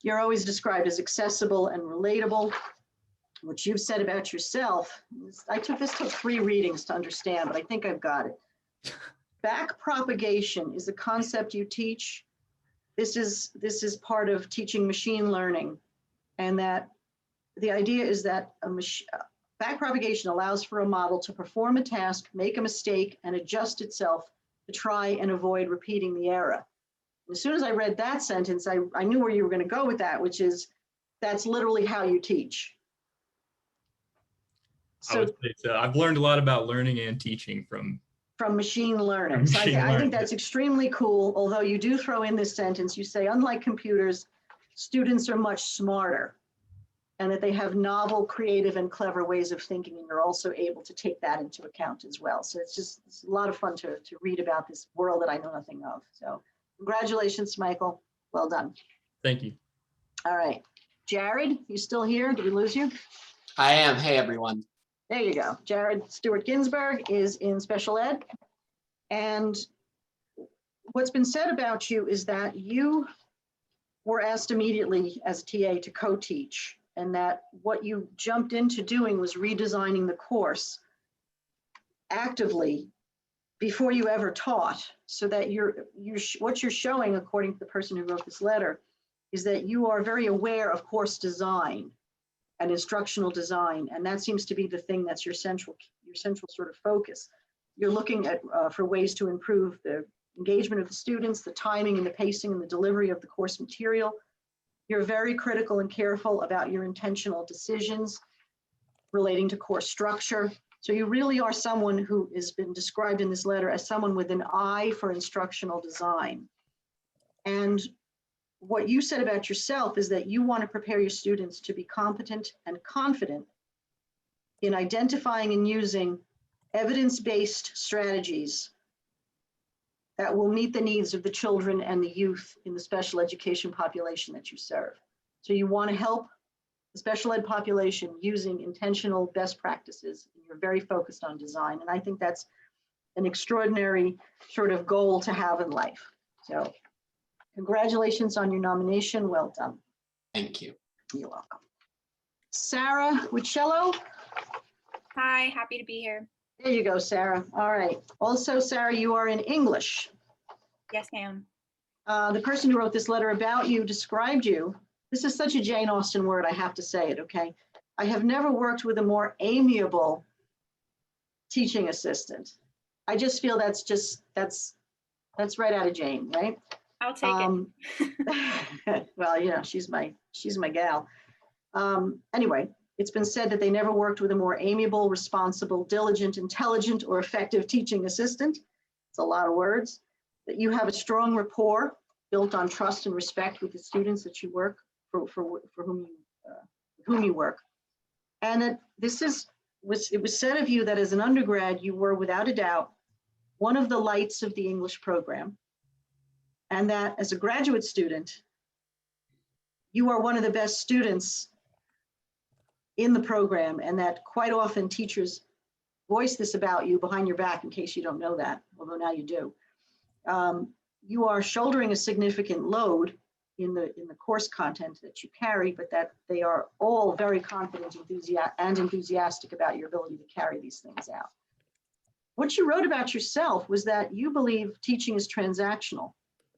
you're always described as accessible and relatable. What you've said about yourself, this took 3 readings to understand, but I think I've got it. Back propagation is a concept you teach this is part of teaching machine learning, and that the idea is that backpropagation allows for a model to perform a task, make a mistake, and adjust itself to try and avoid repeating the error. As soon as I read that sentence, I knew where you were going to go with that, which is that's literally how you teach. I would say so. I've learned a lot about learning and teaching from machine learning. So I think that's extremely cool. Although you do throw in this sentence, you say, unlike computers, students are much smarter, and that they have novel, creative, and clever ways of thinking, and you're also able to take that into account as well. So it's a lot of fun to read about this world that I know nothing of. So congratulations, Michael. Well done. Thank you. All right. Jared, you still here? Did we lose you? I am. Hey, everyone. There you go. Jared Stewart Ginsburg is in special ed. And what's been said about you is that you were asked immediately as a TA to co-teach, and that what you jumped into doing was redesigning the course actively before you ever taught, so that what you're showing, according to the person who wrote this letter, is that you are very aware of course design and instructional design, and that seems to be the thing that's your central sort of focus. You're looking at for ways to improve the engagement of the students, the timing and the pacing and the delivery of the course material. You're very critical and careful about your intentional decisions relating to course structure. So you really are someone who has been described in this letter as someone with an eye for instructional design. And what you said about yourself is that you want to prepare your students to be competent and confident in identifying and using evidence-based strategies that will meet the needs of the children and the youth in the special education population that you serve. So you want to help the special ed population using intentional best practices. You're very focused on design, and I think that's an extraordinary sort of goal to have in life. So congratulations on your nomination. Well done. Thank you. You're welcome. Sarah Wichello. Hi, happy to be here. There you go, Sarah. All right. Also, Sarah, you are in English. Yes, ma'am. The person who wrote this letter about you described you. This is such a Jane Austen word, I have to say it, okay? I have never worked with a more amiable teaching assistant. I just feel that's right out of Jane, right? I'll take it. Well, you know, she's my gal. Anyway, it's been said that they never worked with a more amiable, responsible, diligent, intelligent, or effective teaching assistant. It's a lot of words. That you have a strong rapport built on trust and respect with the students that you work for whom you work. And that it was said of you that as an undergrad, you were without a doubt one of the lights of the English program. And that as a graduate student, you are one of the best students in the program, and that quite often teachers voice this about you behind your back in case you don't know that, although now you do. You are shouldering a significant load in the course content that you carry, but that they are all very confident and enthusiastic about your ability to carry these things out. What you wrote about yourself was that you believe teaching is transactional,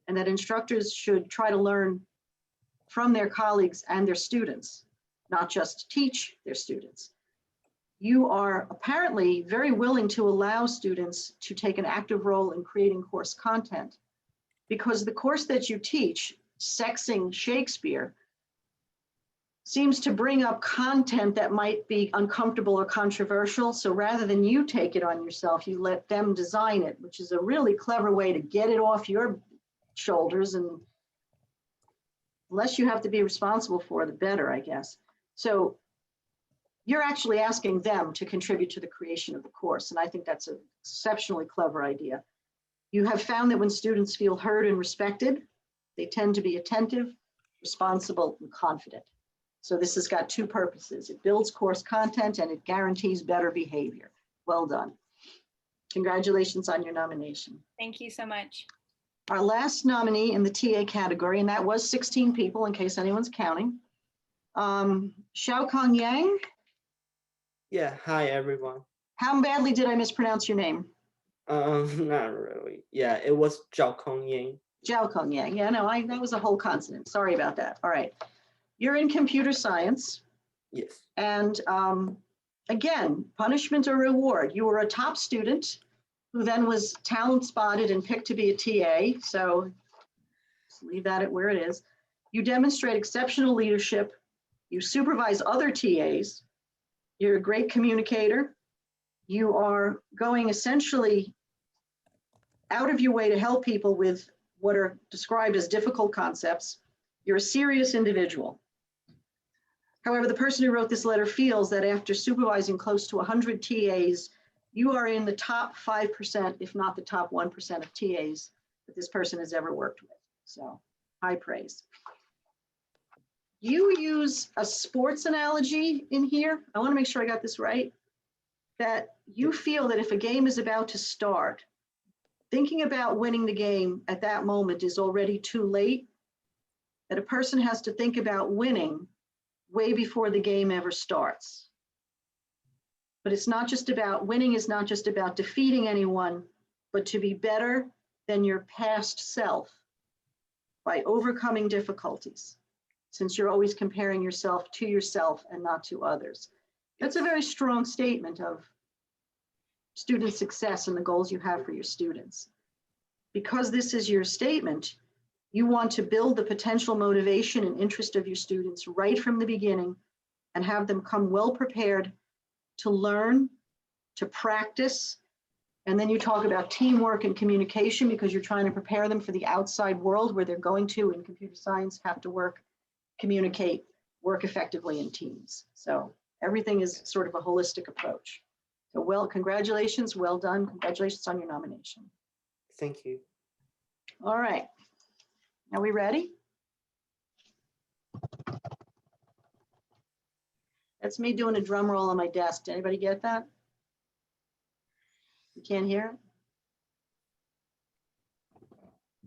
and that instructors should try to learn from their colleagues and their students, not just teach their students. You are apparently very willing to allow students to take an active role in creating course content, because the course that you teach, Sexing Shakespeare, seems to bring up content that might be uncomfortable or controversial. So rather than you take it on yourself, you let them design it, which is a really clever way to get it off your shoulders. And less you have to be responsible for, the better, I guess. So you're actually asking them to contribute to the creation of the course. And I think that's an exceptionally clever idea. You have found that when students feel heard and respected, they tend to be attentive, responsible, and confident. So this has got two purposes. It builds course content and it guarantees better behavior. Well done. Congratulations on your nomination. Thank you so much. Our last nominee in the TA category, and that was 16 people in case anyone's counting. Xiaokong Yang. Yeah, hi everyone. How badly did I mispronounce your name? Not really. Yeah, it was Zhao Kong Yang. Jalkong, yeah, no, that was a whole consonant. Sorry about that. All right. You're in computer science. Yes. And again, punishment or reward. You were a top student who then was talent spotted and picked to be a TA. So just leave that at where it is. You demonstrate exceptional leadership. You supervise other TAs. You're a great communicator. You are going essentially out of your way to help people with what are described as difficult concepts. You're a serious individual. However, the person who wrote this letter feels that after supervising close to 100 TAs, you are in the top 5%, if not the top 1% of TAs that this person has ever worked with. So high praise. You use a sports analogy in here. I want to make sure I got this right. That you feel that if a game is about to start, thinking about winning the game at that moment is already too late. That a person has to think about winning way before the game ever starts. But it's not just about winning, is not just about defeating anyone, but to be better than your past self by overcoming difficulties, since you're always comparing yourself to yourself and not to others. That's a very strong statement of student success and the goals you have for your students. Because this is your statement, you want to build the potential motivation and interest of your students right from the beginning and have them come well prepared to learn, to practice. And then you talk about teamwork and communication because you're trying to prepare them for the outside world where they're going to, in computer science, have to work, communicate, work effectively in teams. So everything is sort of a holistic approach. So well, congratulations, well done. Congratulations on your nomination. Thank you. All right. Are we ready? That's me doing a drum roll on my desk. Did anybody get that? You can't hear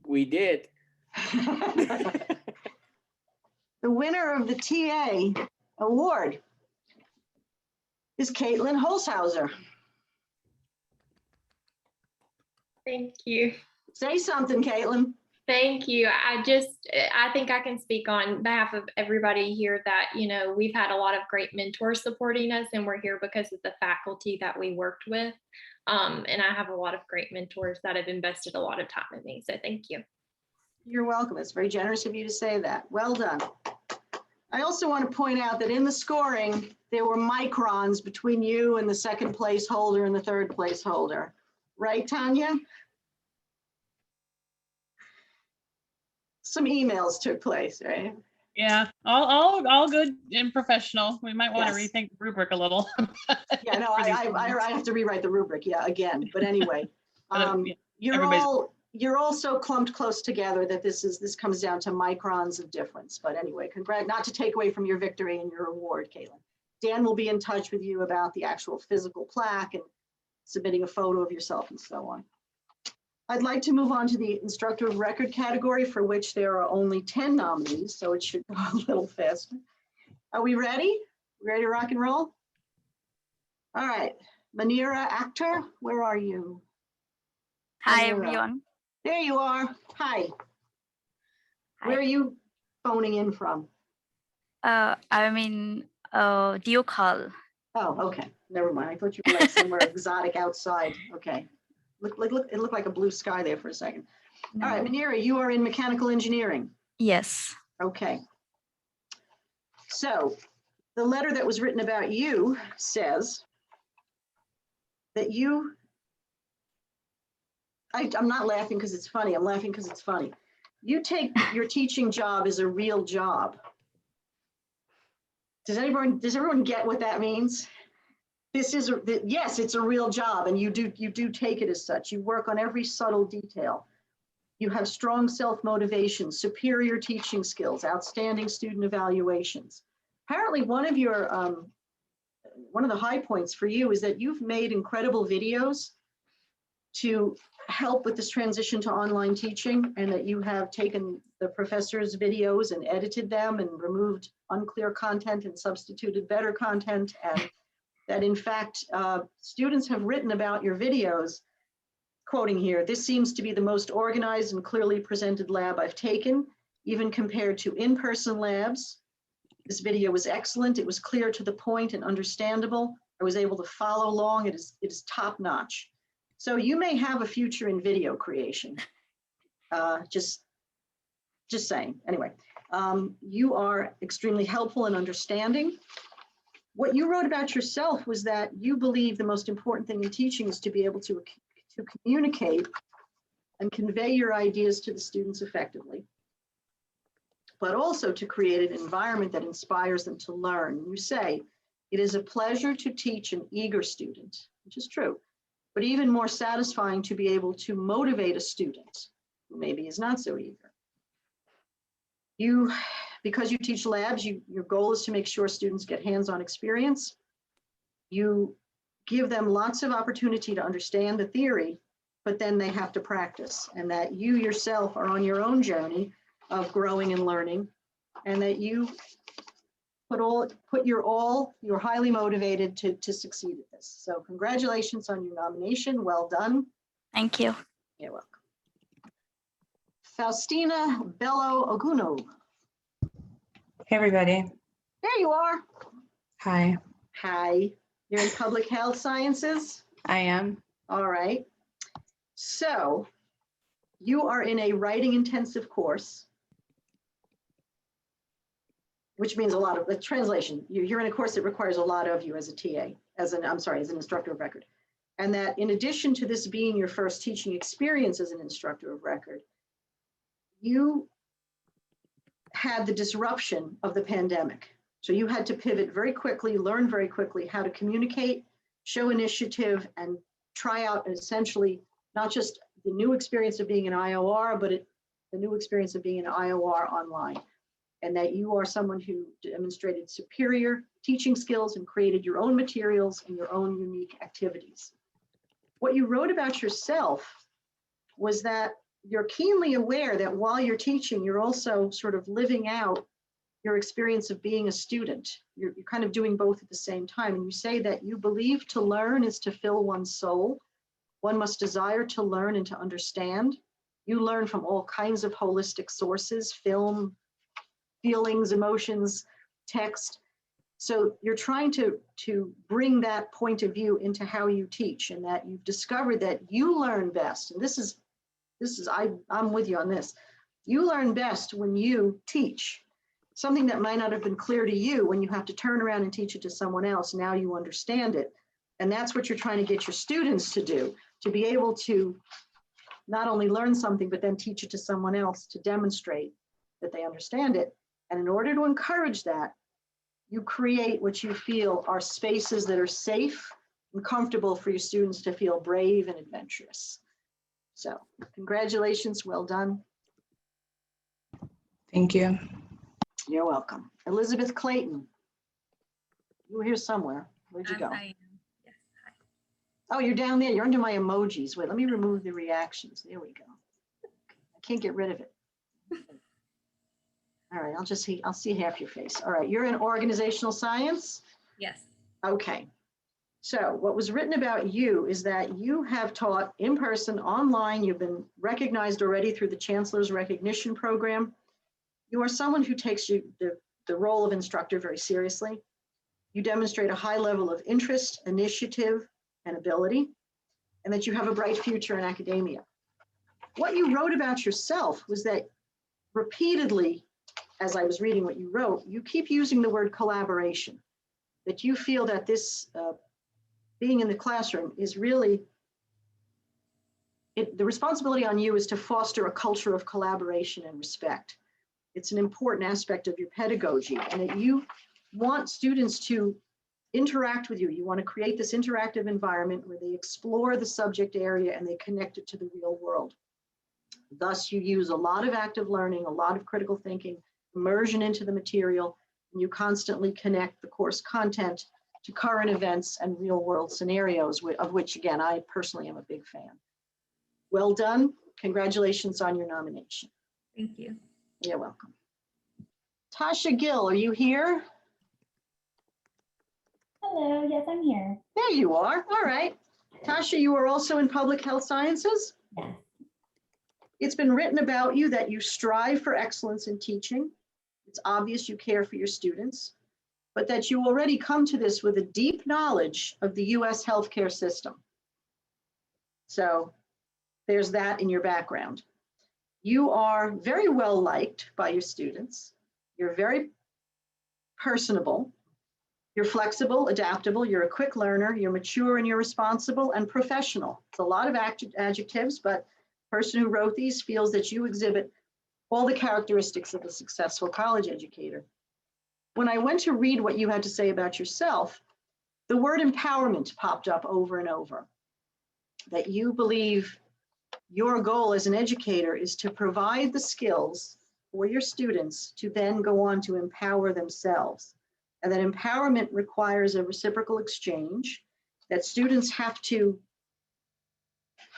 We did. it? The winner of the TA award is Kaitlyn Holshouser. Thank you. Say something, Kaitlyn. Thank you. I think I can speak on behalf of everybody here that, we've had a lot of great mentors supporting us, and we're here because of the faculty that we worked with. And I have a lot of great mentors that have invested a lot of time in me. So thank you. You're welcome. It's very generous of you to say that. Well done. I also want to point out that in the scoring, there were microns between you and the second place holder and the third place holder. Right, Tanya? Some emails took place, right? Yeah, all good and professional. We might want to Yes. rethink the rubric a little. Yeah, no, I have to rewrite the rubric, yeah, again. But anyway, Yeah, you're all so clumped close together that this comes down to microns of difference. But anyway, not to take away from your victory and your award, Kaitlyn. Dan will be in touch with you about the actual physical plaque and submitting a photo of yourself and so on. I'd like to move on to the Instructor of Record category, for which there are only 10 nominees, so it should go a little faster. Are we ready? Ready to rock and roll? All right, Manira Akhtar, where are you? Hi, Manira. everyone. There you are. Hi. Where are you phoning in from? I'm in Ducal. Oh, okay. Never mind. I thought you were like somewhere exotic outside. Okay. Look, it looked like a blue sky there for a second. No. All right, Manira, you are in mechanical engineering. Yes. Okay. So the letter that was written about you says that I'm not laughing because it's funny. I'm laughing because it's funny. You take your teaching job as a real job. Does everyone get what that means? Yes, it's a real job, and you do take it as such. You work on every subtle detail. You have strong self-motivation, superior teaching skills, outstanding student evaluations. Apparently, one of the high points for you is that you've made incredible videos to help with this transition to online teaching, and that you have taken the professors' videos and edited them and removed unclear content and substituted better content, and that in fact, students have written about your videos quoting here, "This seems to be the most organized and clearly presented lab I've taken, even compared to in-person labs. This video was excellent. It was clear to the point and understandable. I was able to follow along. It is top notch." So you may have a future in video creation. Just saying. Anyway, you are extremely helpful and understanding. What you wrote about yourself was that you believe the most important thing in teaching is to be able to communicate and convey your ideas to the students effectively, but also to create an environment that inspires them to learn. You say, "It is a pleasure to teach an eager student," which is true, but even more satisfying to be able to motivate a student who maybe is not so eager. Because you teach labs, your goal is to make sure students get hands-on experience. You give them lots of opportunity to understand the theory, but then they have to practice, and that you yourself are on your own journey of growing and learning, and that you you're highly motivated to succeed at this. So congratulations on your nomination. Well done. Thank you. You're welcome. Faustina Bello Oguno. Hey, everybody. There you are. Hi. Hi. You're in public health sciences? I am. All right. So you are in a writing intensive course, which means a lot of the translation. You're in a course that requires a lot of you as a TA, as an instructor of record. And that in addition to this being your first teaching experience as an instructor of record, you had the disruption of the pandemic. So you had to pivot very quickly, learn very quickly how to communicate, show initiative, and try out essentially not just the new experience of being an IOR, but the new experience of being an IOR online. And that you are someone who demonstrated superior teaching skills and created your own materials and your own unique activities. What you wrote about yourself was that you're keenly aware that while you're teaching, you're also sort of living out your experience of being a student. You're kind of doing both at the same time. And you say that you believe to learn is to fill one's soul. One must desire to learn and to understand. You learn from all kinds of holistic sources, film, feelings, emotions, text. So you're trying to bring that point of view into how you teach, and that you've discovered that you learn best. And I'm with you on this. You learn best when you teach. Something that might not have been clear to you when you have to turn around and teach it to someone else, now you understand it. And that's what you're trying to get your students to do, to be able to not only learn something, but then teach it to someone else to demonstrate that they understand it. And in order to encourage that, you create what you feel are spaces that are safe and comfortable for your students to feel brave and adventurous. So congratulations, well done. Thank you. You're welcome. Elizabeth Clayton, you were here somewhere. Where'd you go? I am. Yes. Hi. Oh, you're down there. You're under my emojis. Wait, let me remove the reactions. There we go. I can't get rid of it. All right, I'll see half your face. All right, you're in organizational science? Yes. Okay. So what was written about you is that you have taught in person, online. You've been recognized already through the Chancellor's Recognition Program. You are someone who takes the role of instructor very seriously. You demonstrate a high level of interest, initiative, and ability, and that you have a bright future in academia. What you wrote about yourself was that repeatedly, as I was reading what you wrote, you keep using the word collaboration, that you feel that this being in the classroom is really, the responsibility on you is to foster a culture of collaboration and respect. It's an important aspect of your pedagogy, and that you want students to interact with you. You want to create this interactive environment where they explore the subject area and they connect it to the real world. Thus, you use a lot of active learning, a lot of critical thinking, immersion into the material, and you constantly connect the course content to current events and real world scenarios, of which, again, I personally am a big fan. Well done. Congratulations on your nomination. Thank you. You're welcome. Tasha Gill, are you here? Hello, yes, I'm here. There you are. All right. Tasha, you are also in public health sciences? Yes. It's been written about you that you strive for excellence in teaching. It's obvious you care for your students, but that you already come to this with a deep knowledge of the US healthcare system. So there's that in your background. You are very well liked by your students. You're very personable. You're flexible, adaptable, you're a quick learner, you're mature and you're responsible and professional. It's a lot of adjectives, but the person who wrote these feels that you exhibit all the characteristics of a successful college educator. When I went to read what you had to say about yourself, the word empowerment popped up over and over. That you believe your goal as an educator is to provide the skills for your students to then go on to empower themselves. And that empowerment requires a reciprocal exchange, that students have to,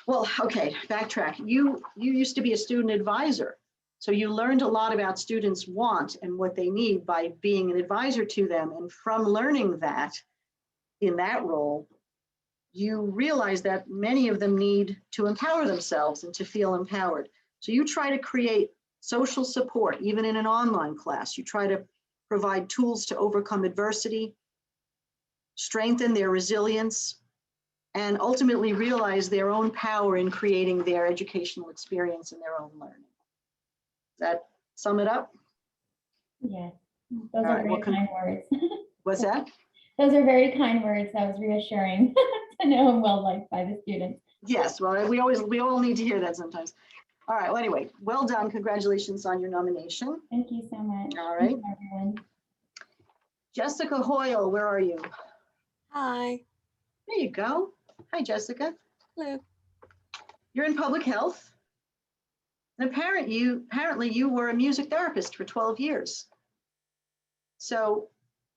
well, okay, backtrack. You used to be a student advisor. So you learned a lot about students' want and what they need by being an advisor to them. And from learning that in that role, you realize that many of them need to empower themselves and to feel empowered. So you try to create social support, even in an online class. You try to provide tools to overcome adversity, strengthen their resilience, and ultimately realize their own power in creating their educational experience and their own learning. Does that sum it up? Yes. Those are very kind words. What's that? Those are very kind words. That was reassuring to know I'm well liked by the students. Yes, well, we all need to hear that sometimes. All right, well, anyway, well done. Congratulations on your nomination. Thank you so much. All right. Thank you, everyone. Jessica Hoyle, where are you? Hi. There you go. Hi, Jessica. Hello. You're in public health. And apparently you were a music therapist for 12 years. So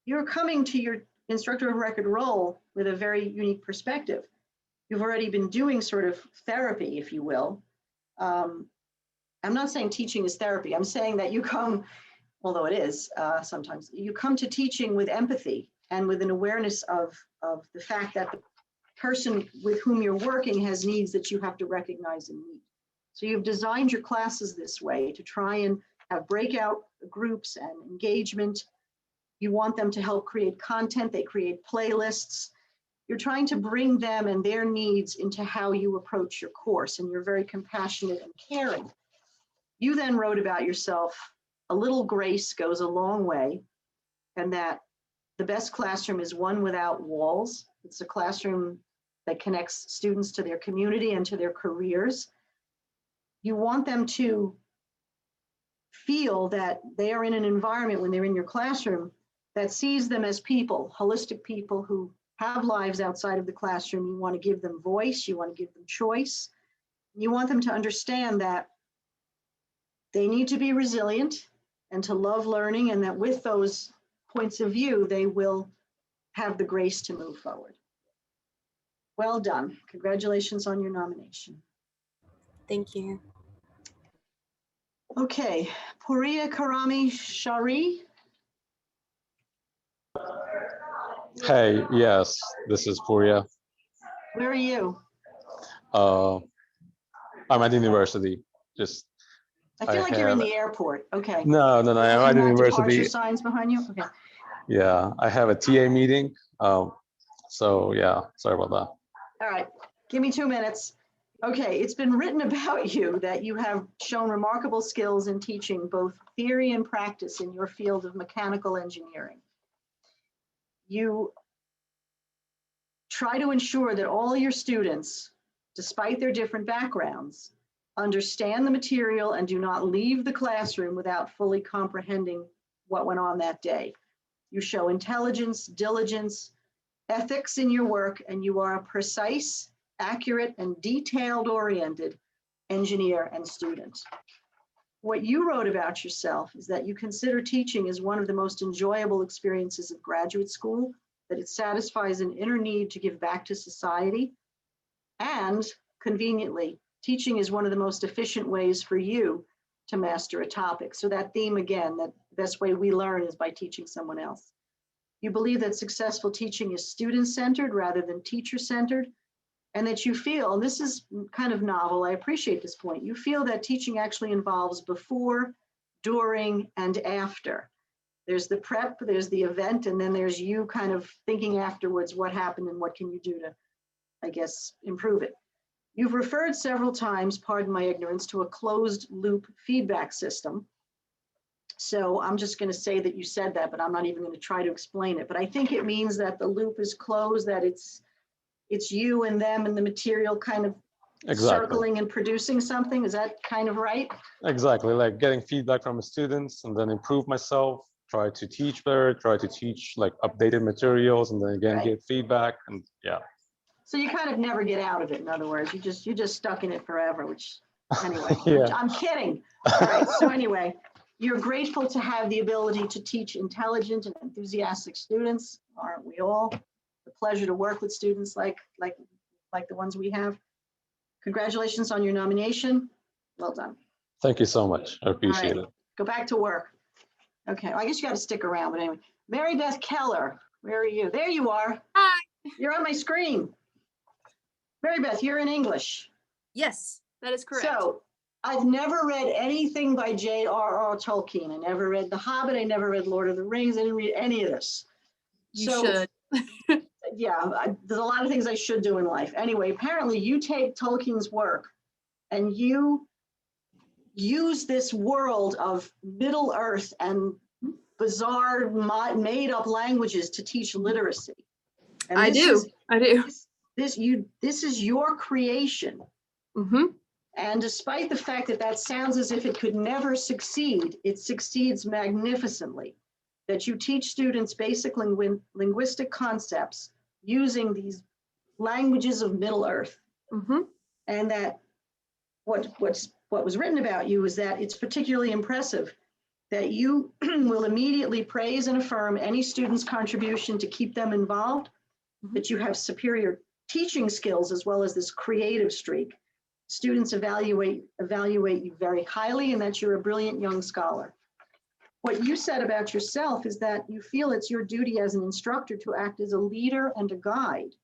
you're coming to your instructor of record role with a very unique perspective. You've already been doing sort of therapy, if you will. I'm not saying teaching is therapy. I'm saying that you come, although it is sometimes, you come to teaching with empathy and with an awareness of the fact that the person with whom you're working has needs that you have to recognize and meet. So you've designed your classes this way to try and have breakout groups and engagement. You want them to help create content. They create playlists. You're trying to bring them and their needs into how you approach your course, and you're very compassionate and caring. You then wrote about yourself, a little grace goes a long way, and that the best classroom is one without walls. It's a classroom that connects students to their community and to their careers. You want them to feel that they are in an environment when they're in your classroom that sees them as people, holistic people who have lives outside of the classroom. You want to give them voice, you want to give them choice. You want them to understand that they need to be resilient and to love learning, and that with those points of view, they will have the grace to move forward. Well done. Congratulations on your nomination. Thank you. Okay, Puriya Karami Shari. Hey, yes, this is Puriya. Where are you? I'm at the university. I feel like you're in the airport. Okay. No, I'm at the university. Departure signs behind you? Okay. Yeah, I have a TA meeting. So yeah, sorry about that. All right, give me 2 minutes. Okay, it's been written about you that you have shown remarkable skills in teaching both theory and practice in your field of mechanical engineering. You try to ensure that all your students, despite their different backgrounds, understand the material and do not leave the classroom without fully comprehending what went on that day. You show intelligence, diligence, ethics in your work, and you are a precise, accurate, and detailed-oriented engineer and student. What you wrote about yourself is that you consider teaching as one of the most enjoyable experiences of graduate school, that it satisfies an inner need to give back to society, and conveniently, teaching is one of the most efficient ways for you to master a topic. So that theme again, that the best way we learn is by teaching someone else. You believe that successful teaching is student-centered rather than teacher-centered, and that you feel, and this is kind of novel, I appreciate this point, you feel that teaching actually involves before, during, and after. There's the prep, there's the event, and then there's you kind of thinking afterwards what happened and what can you do to, I guess, improve it. You've referred several times, pardon my ignorance, to a closed loop feedback system. So I'm just going to say that you said that, but I'm not even going to try to explain it. But I think it means that the loop is closed, that it's you and them and the material kind of circling and producing something. Is that kind of right? Exactly, like getting feedback from the students and then improve myself, try to teach better, try to teach like updated materials, and then again get feedback, and yeah. So you kind of never get out of it. In other words, you're just stuck in it forever, which anyway, Yeah. I'm kidding. All right, so anyway, you're grateful to have the ability to teach intelligent and enthusiastic students, aren't we all? The pleasure to work with students like the ones we have. Congratulations on your nomination. Well done. Thank you so much. I appreciate it. Go back to work. Okay, well, I guess you got to stick around, but anyway. Mary Beth Keller, where are you? There you are. Hi. You're on my screen. Mary Beth, you're in English. Yes, that is correct. So I've never read anything by J.R.R. Tolkien. I never read The Hobbit. I never read Lord of the Rings. I didn't read any of this. You should. Yeah, there's a lot of things I should do in life. Anyway, apparently you take Tolkien's work and you use this world of Middle Earth and bizarre made up languages to teach literacy. And I do. This is your creation. Mm-hmm. And despite the fact that that sounds as if it could never succeed, it succeeds magnificently. That you teach students basic linguistic concepts using these languages of Middle Earth. Mm-hmm. And that what was written about you is that it's particularly impressive that you will immediately praise and affirm any student's contribution to keep them involved, that you have superior teaching skills as well as this creative streak. Students evaluate you very highly, and that you're a brilliant young scholar. What you said about yourself is that you feel it's your duty as an instructor to act as a leader and a guide,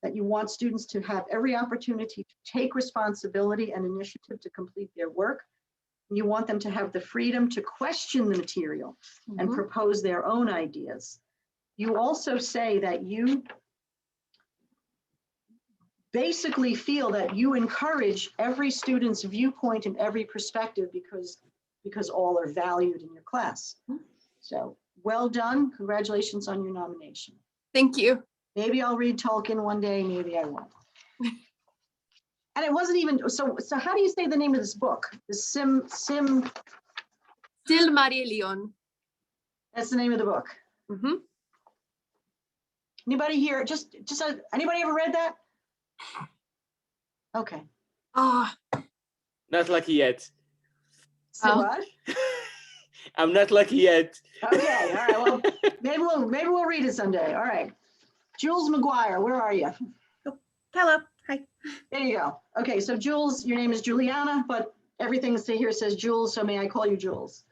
that you want students to have every opportunity to take responsibility and initiative to complete their work. You want them to have the freedom to question the material and propose their own ideas. You also say that you basically feel that you encourage every student's viewpoint and every perspective because all are valued in your class. So well done. Congratulations on your nomination. Thank you. Maybe I'll read Tolkien one day, maybe I won't. And it wasn't even, so how do you say the name of this book? The Silmarillion. That's the name of the book. Mm-hmm. Anybody here, anybody ever read that? Okay. Not lucky yet. So what? I'm not lucky yet. Okay, all right, well, maybe we'll read it someday. All right. Jules Maguire, where are you? Hello, hi. There you go. Okay, so Jules, your name is Juliana, but everything here says Jules, so may I call you Jules?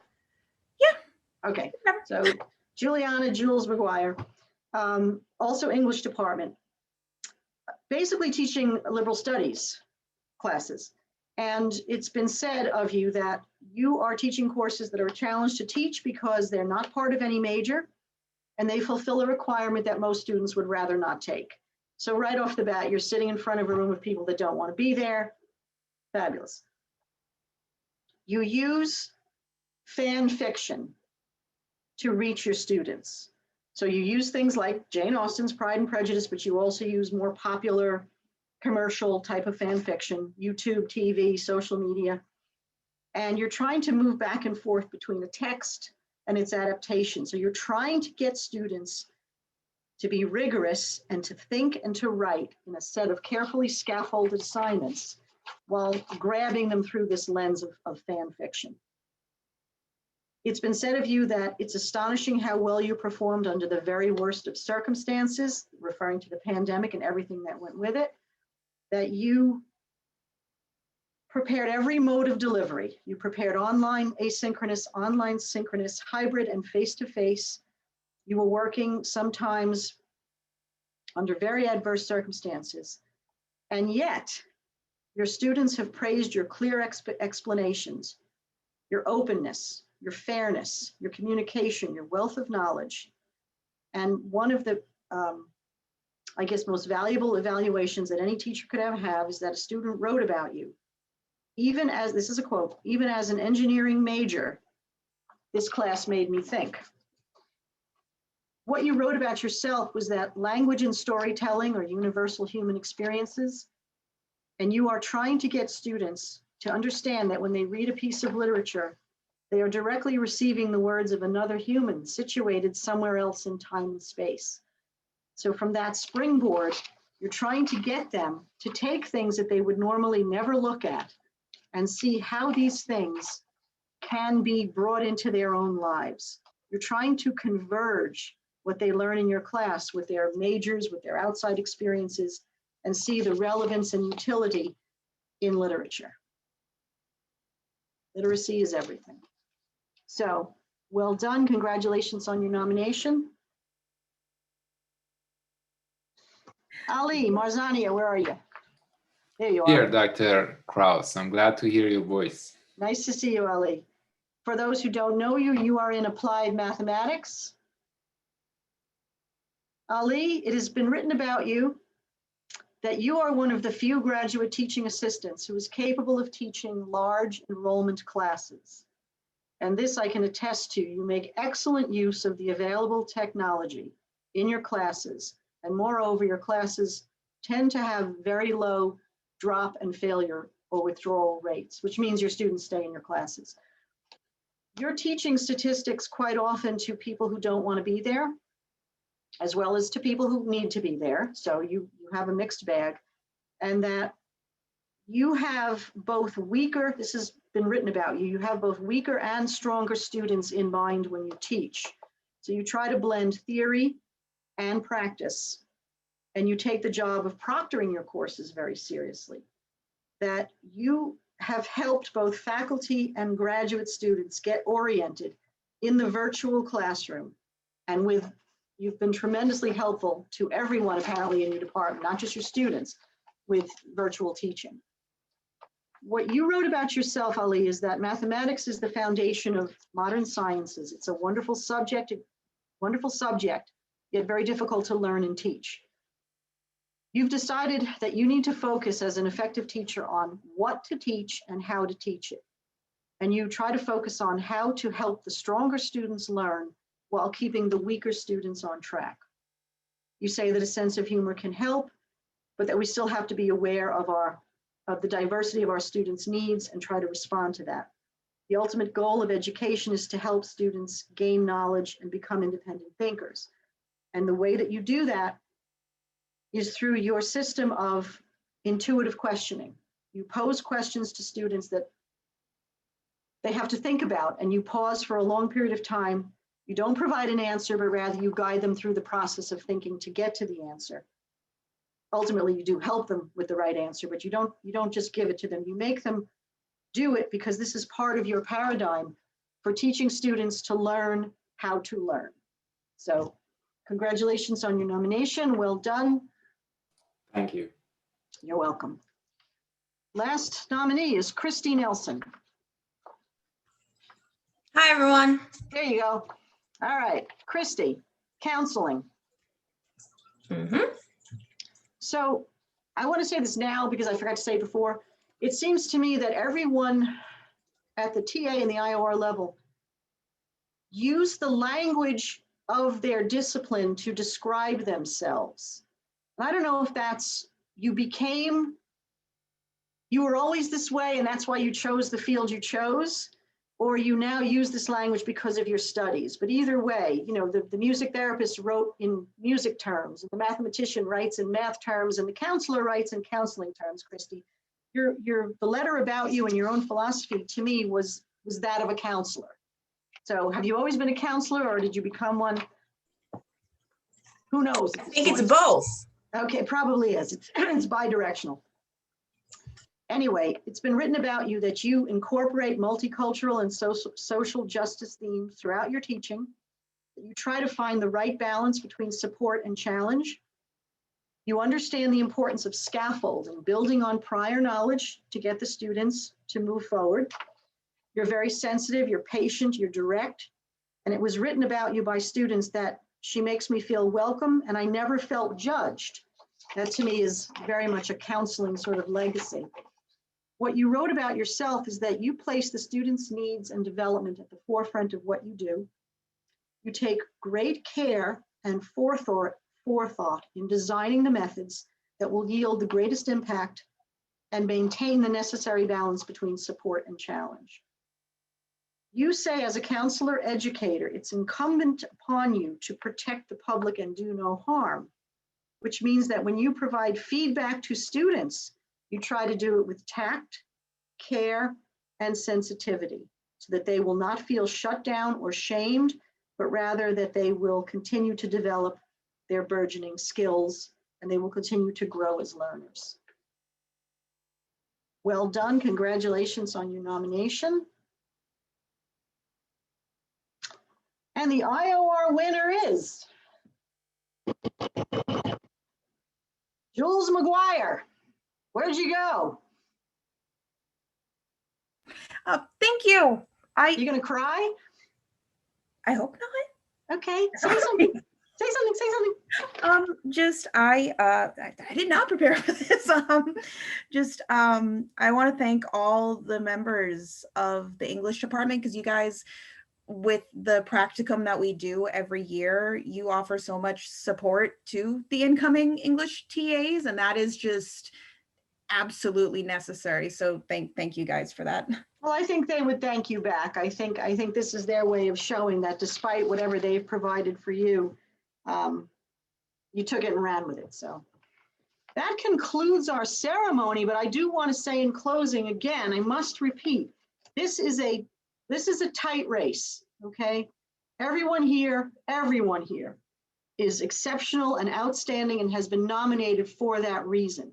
Yeah. Okay, so Juliana, Jules Maguire, also English department, basically teaching liberal studies classes. And it's been said of you that you are teaching courses that are a challenge to teach because they're not part of any major and they fulfill a requirement that most students would rather not take. So right off the bat, you're sitting in front of a room of people that don't want to be there. Fabulous. You use fan fiction to reach your students. So you use things like Jane Austen's Pride and Prejudice, but you also use more popular commercial type of fan fiction, YouTube, TV, social media. And you're trying to move back and forth between a text and its adaptation. So you're trying to get students to be rigorous and to think and to write in a set of carefully scaffolded assignments while grabbing them through this lens of fan fiction. It's been said of you that it's astonishing how well you performed under the very worst of circumstances, referring to the pandemic and everything that went with it, that you prepared every mode of delivery. You prepared online, asynchronous, online, synchronous, hybrid, and face-to-face. You were working sometimes under very adverse circumstances, And yet, your students have praised your clear explanations, your openness, your fairness, your communication, your wealth of knowledge. And one of the, I guess, most valuable evaluations that any teacher could ever have is that a student wrote about you. Even as, this is a quote, even as an engineering major, this class made me think. What you wrote about yourself was that language and storytelling are universal human experiences. And you are trying to get students to understand that when they read a piece of literature, they are directly receiving the words of another human situated somewhere else in time and space. So from that springboard, you're trying to get them to take things that they would normally never look at and see how these things can be brought into their own lives. You're trying to converge what they learn in your class with their majors, with their outside experiences, and see the relevance and utility in literature. Literacy is everything. So, well done. Congratulations on your nomination. Ali Marzania, where are you? There you are. Dear Dr. Krauss, I'm glad to hear your voice. Nice to see you, Ali. For those who don't know you, you are in applied mathematics. Ali, it has been written about you that you are one of the few graduate teaching assistants who is capable of teaching large enrollment classes. And this I can attest to. You make excellent use of the available technology in your classes. And moreover, your classes tend to have very low drop and failure or withdrawal rates, which means your students stay in your classes. You're teaching statistics quite often to people who don't want to be there, as well as to people who need to be there. So you have a mixed bag, and that you have both weaker, this has been written about you, you have both weaker and stronger students in mind when you teach. So you try to blend theory and practice, and you take the job of proctoring your courses very seriously. That you have helped both faculty and graduate students get oriented in the virtual classroom, and you've been tremendously helpful to everyone apparently in your department, not just your students, with virtual teaching. What you wrote about yourself, Ali, is that mathematics is the foundation of modern sciences. It's a wonderful subject, yet very difficult to learn and teach. You've decided that you need to focus as an effective teacher on what to teach and how to teach it. And you try to focus on how to help the stronger students learn while keeping the weaker students on track. You say that a sense of humor can help, but that we still have to be aware of the diversity of our students' needs and try to respond to that. The ultimate goal of education is to help students gain knowledge and become independent thinkers. And the way that you do that is through your system of intuitive questioning. You pose questions to students that they have to think about, and you pause for a long period of time. You don't provide an answer, but rather you guide them through the process of thinking to get to the answer. Ultimately, you do help them with the right answer, but you don't just give it to them. You make them do it because this is part of your paradigm for teaching students to learn how to learn. So congratulations on your nomination. Well done. Thank you. You're welcome. Last nominee is Christy Nelson. Hi, everyone. There you go. All right, Christy, counseling. So I want to say this now because I forgot to say it before. It seems to me that everyone at the TA and the IOR level use the language of their discipline to describe themselves. And I don't know if that's, you were always this way and that's why you chose the field you chose, or you now use this language because of your studies. But either way, you know, the music therapist wrote in music terms, and the mathematician writes in math terms, and the counselor writes in counseling terms, Christy. The letter about you and your own philosophy to me was that of a counselor. So have you always been a counselor, or did you become one? Who knows? I think it's both. Okay, probably is. It's bi-directional. Anyway, it's been written about you that you incorporate multicultural and social justice themes throughout your teaching. You try to find the right balance between support and challenge. You understand the importance of scaffolding, building on prior knowledge to get the students to move forward. You're very sensitive, you're patient, you're direct. And it was written about you by students that she makes me feel welcome and I never felt judged. That to me is very much a counseling sort of legacy. What you wrote about yourself is that you place the students' needs and development at the forefront of what you do. You take great care and forethought in designing the methods that will yield the greatest impact and maintain the necessary balance between support and challenge. You say as a counselor educator, it's incumbent upon you to protect the public and do no harm, which means that when you provide feedback to students, you try to do it with tact, care, and sensitivity so that they will not feel shut down or shamed, but rather that they will continue to develop their burgeoning skills and they will continue to grow as learners. Well done, congratulations on your nomination. And the IOR winner is Jules Maguire. Where'd you go? Thank you. You gonna cry? I hope not. Okay, say something. Say something. I did not prepare for this. I want to thank all the members of the English department because you guys, with the practicum that we do every year, you offer so much support to the incoming English TAs, and that is just absolutely necessary. So thank you guys for that. Well, I think they would thank you back. I think this is their way of showing that despite whatever they've provided for you, you took it and ran with it. So that concludes our ceremony, but I do want to say in closing, again, I must repeat, this is a tight race, okay? Everyone here is exceptional and outstanding and has been nominated for that reason.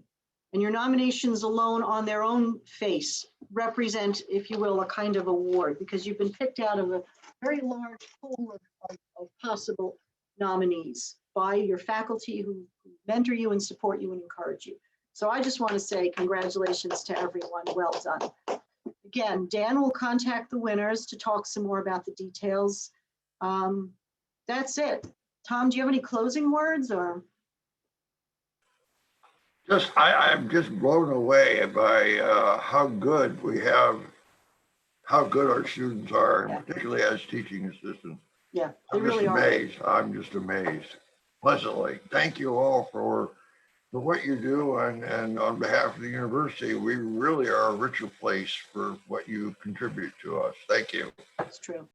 And your nominations alone on their own face represent, if you will, a kind of award because you've been picked out of a very large pool of possible nominees by your faculty who mentor you and support you and encourage you. So I just want to say congratulations to everyone. Well done. Again, Dan will contact the winners to talk some more about the details. That's it. Tom, do you have any closing words or? I'm just blown away by how good our students are, Yeah. particularly as teaching assistants. Yeah, they I'm really just are. amazed. I'm just amazed, pleasantly. Thank you all for what you do, and on behalf of the university, we really are a richer place for what you contribute to us. Thank you. That's true.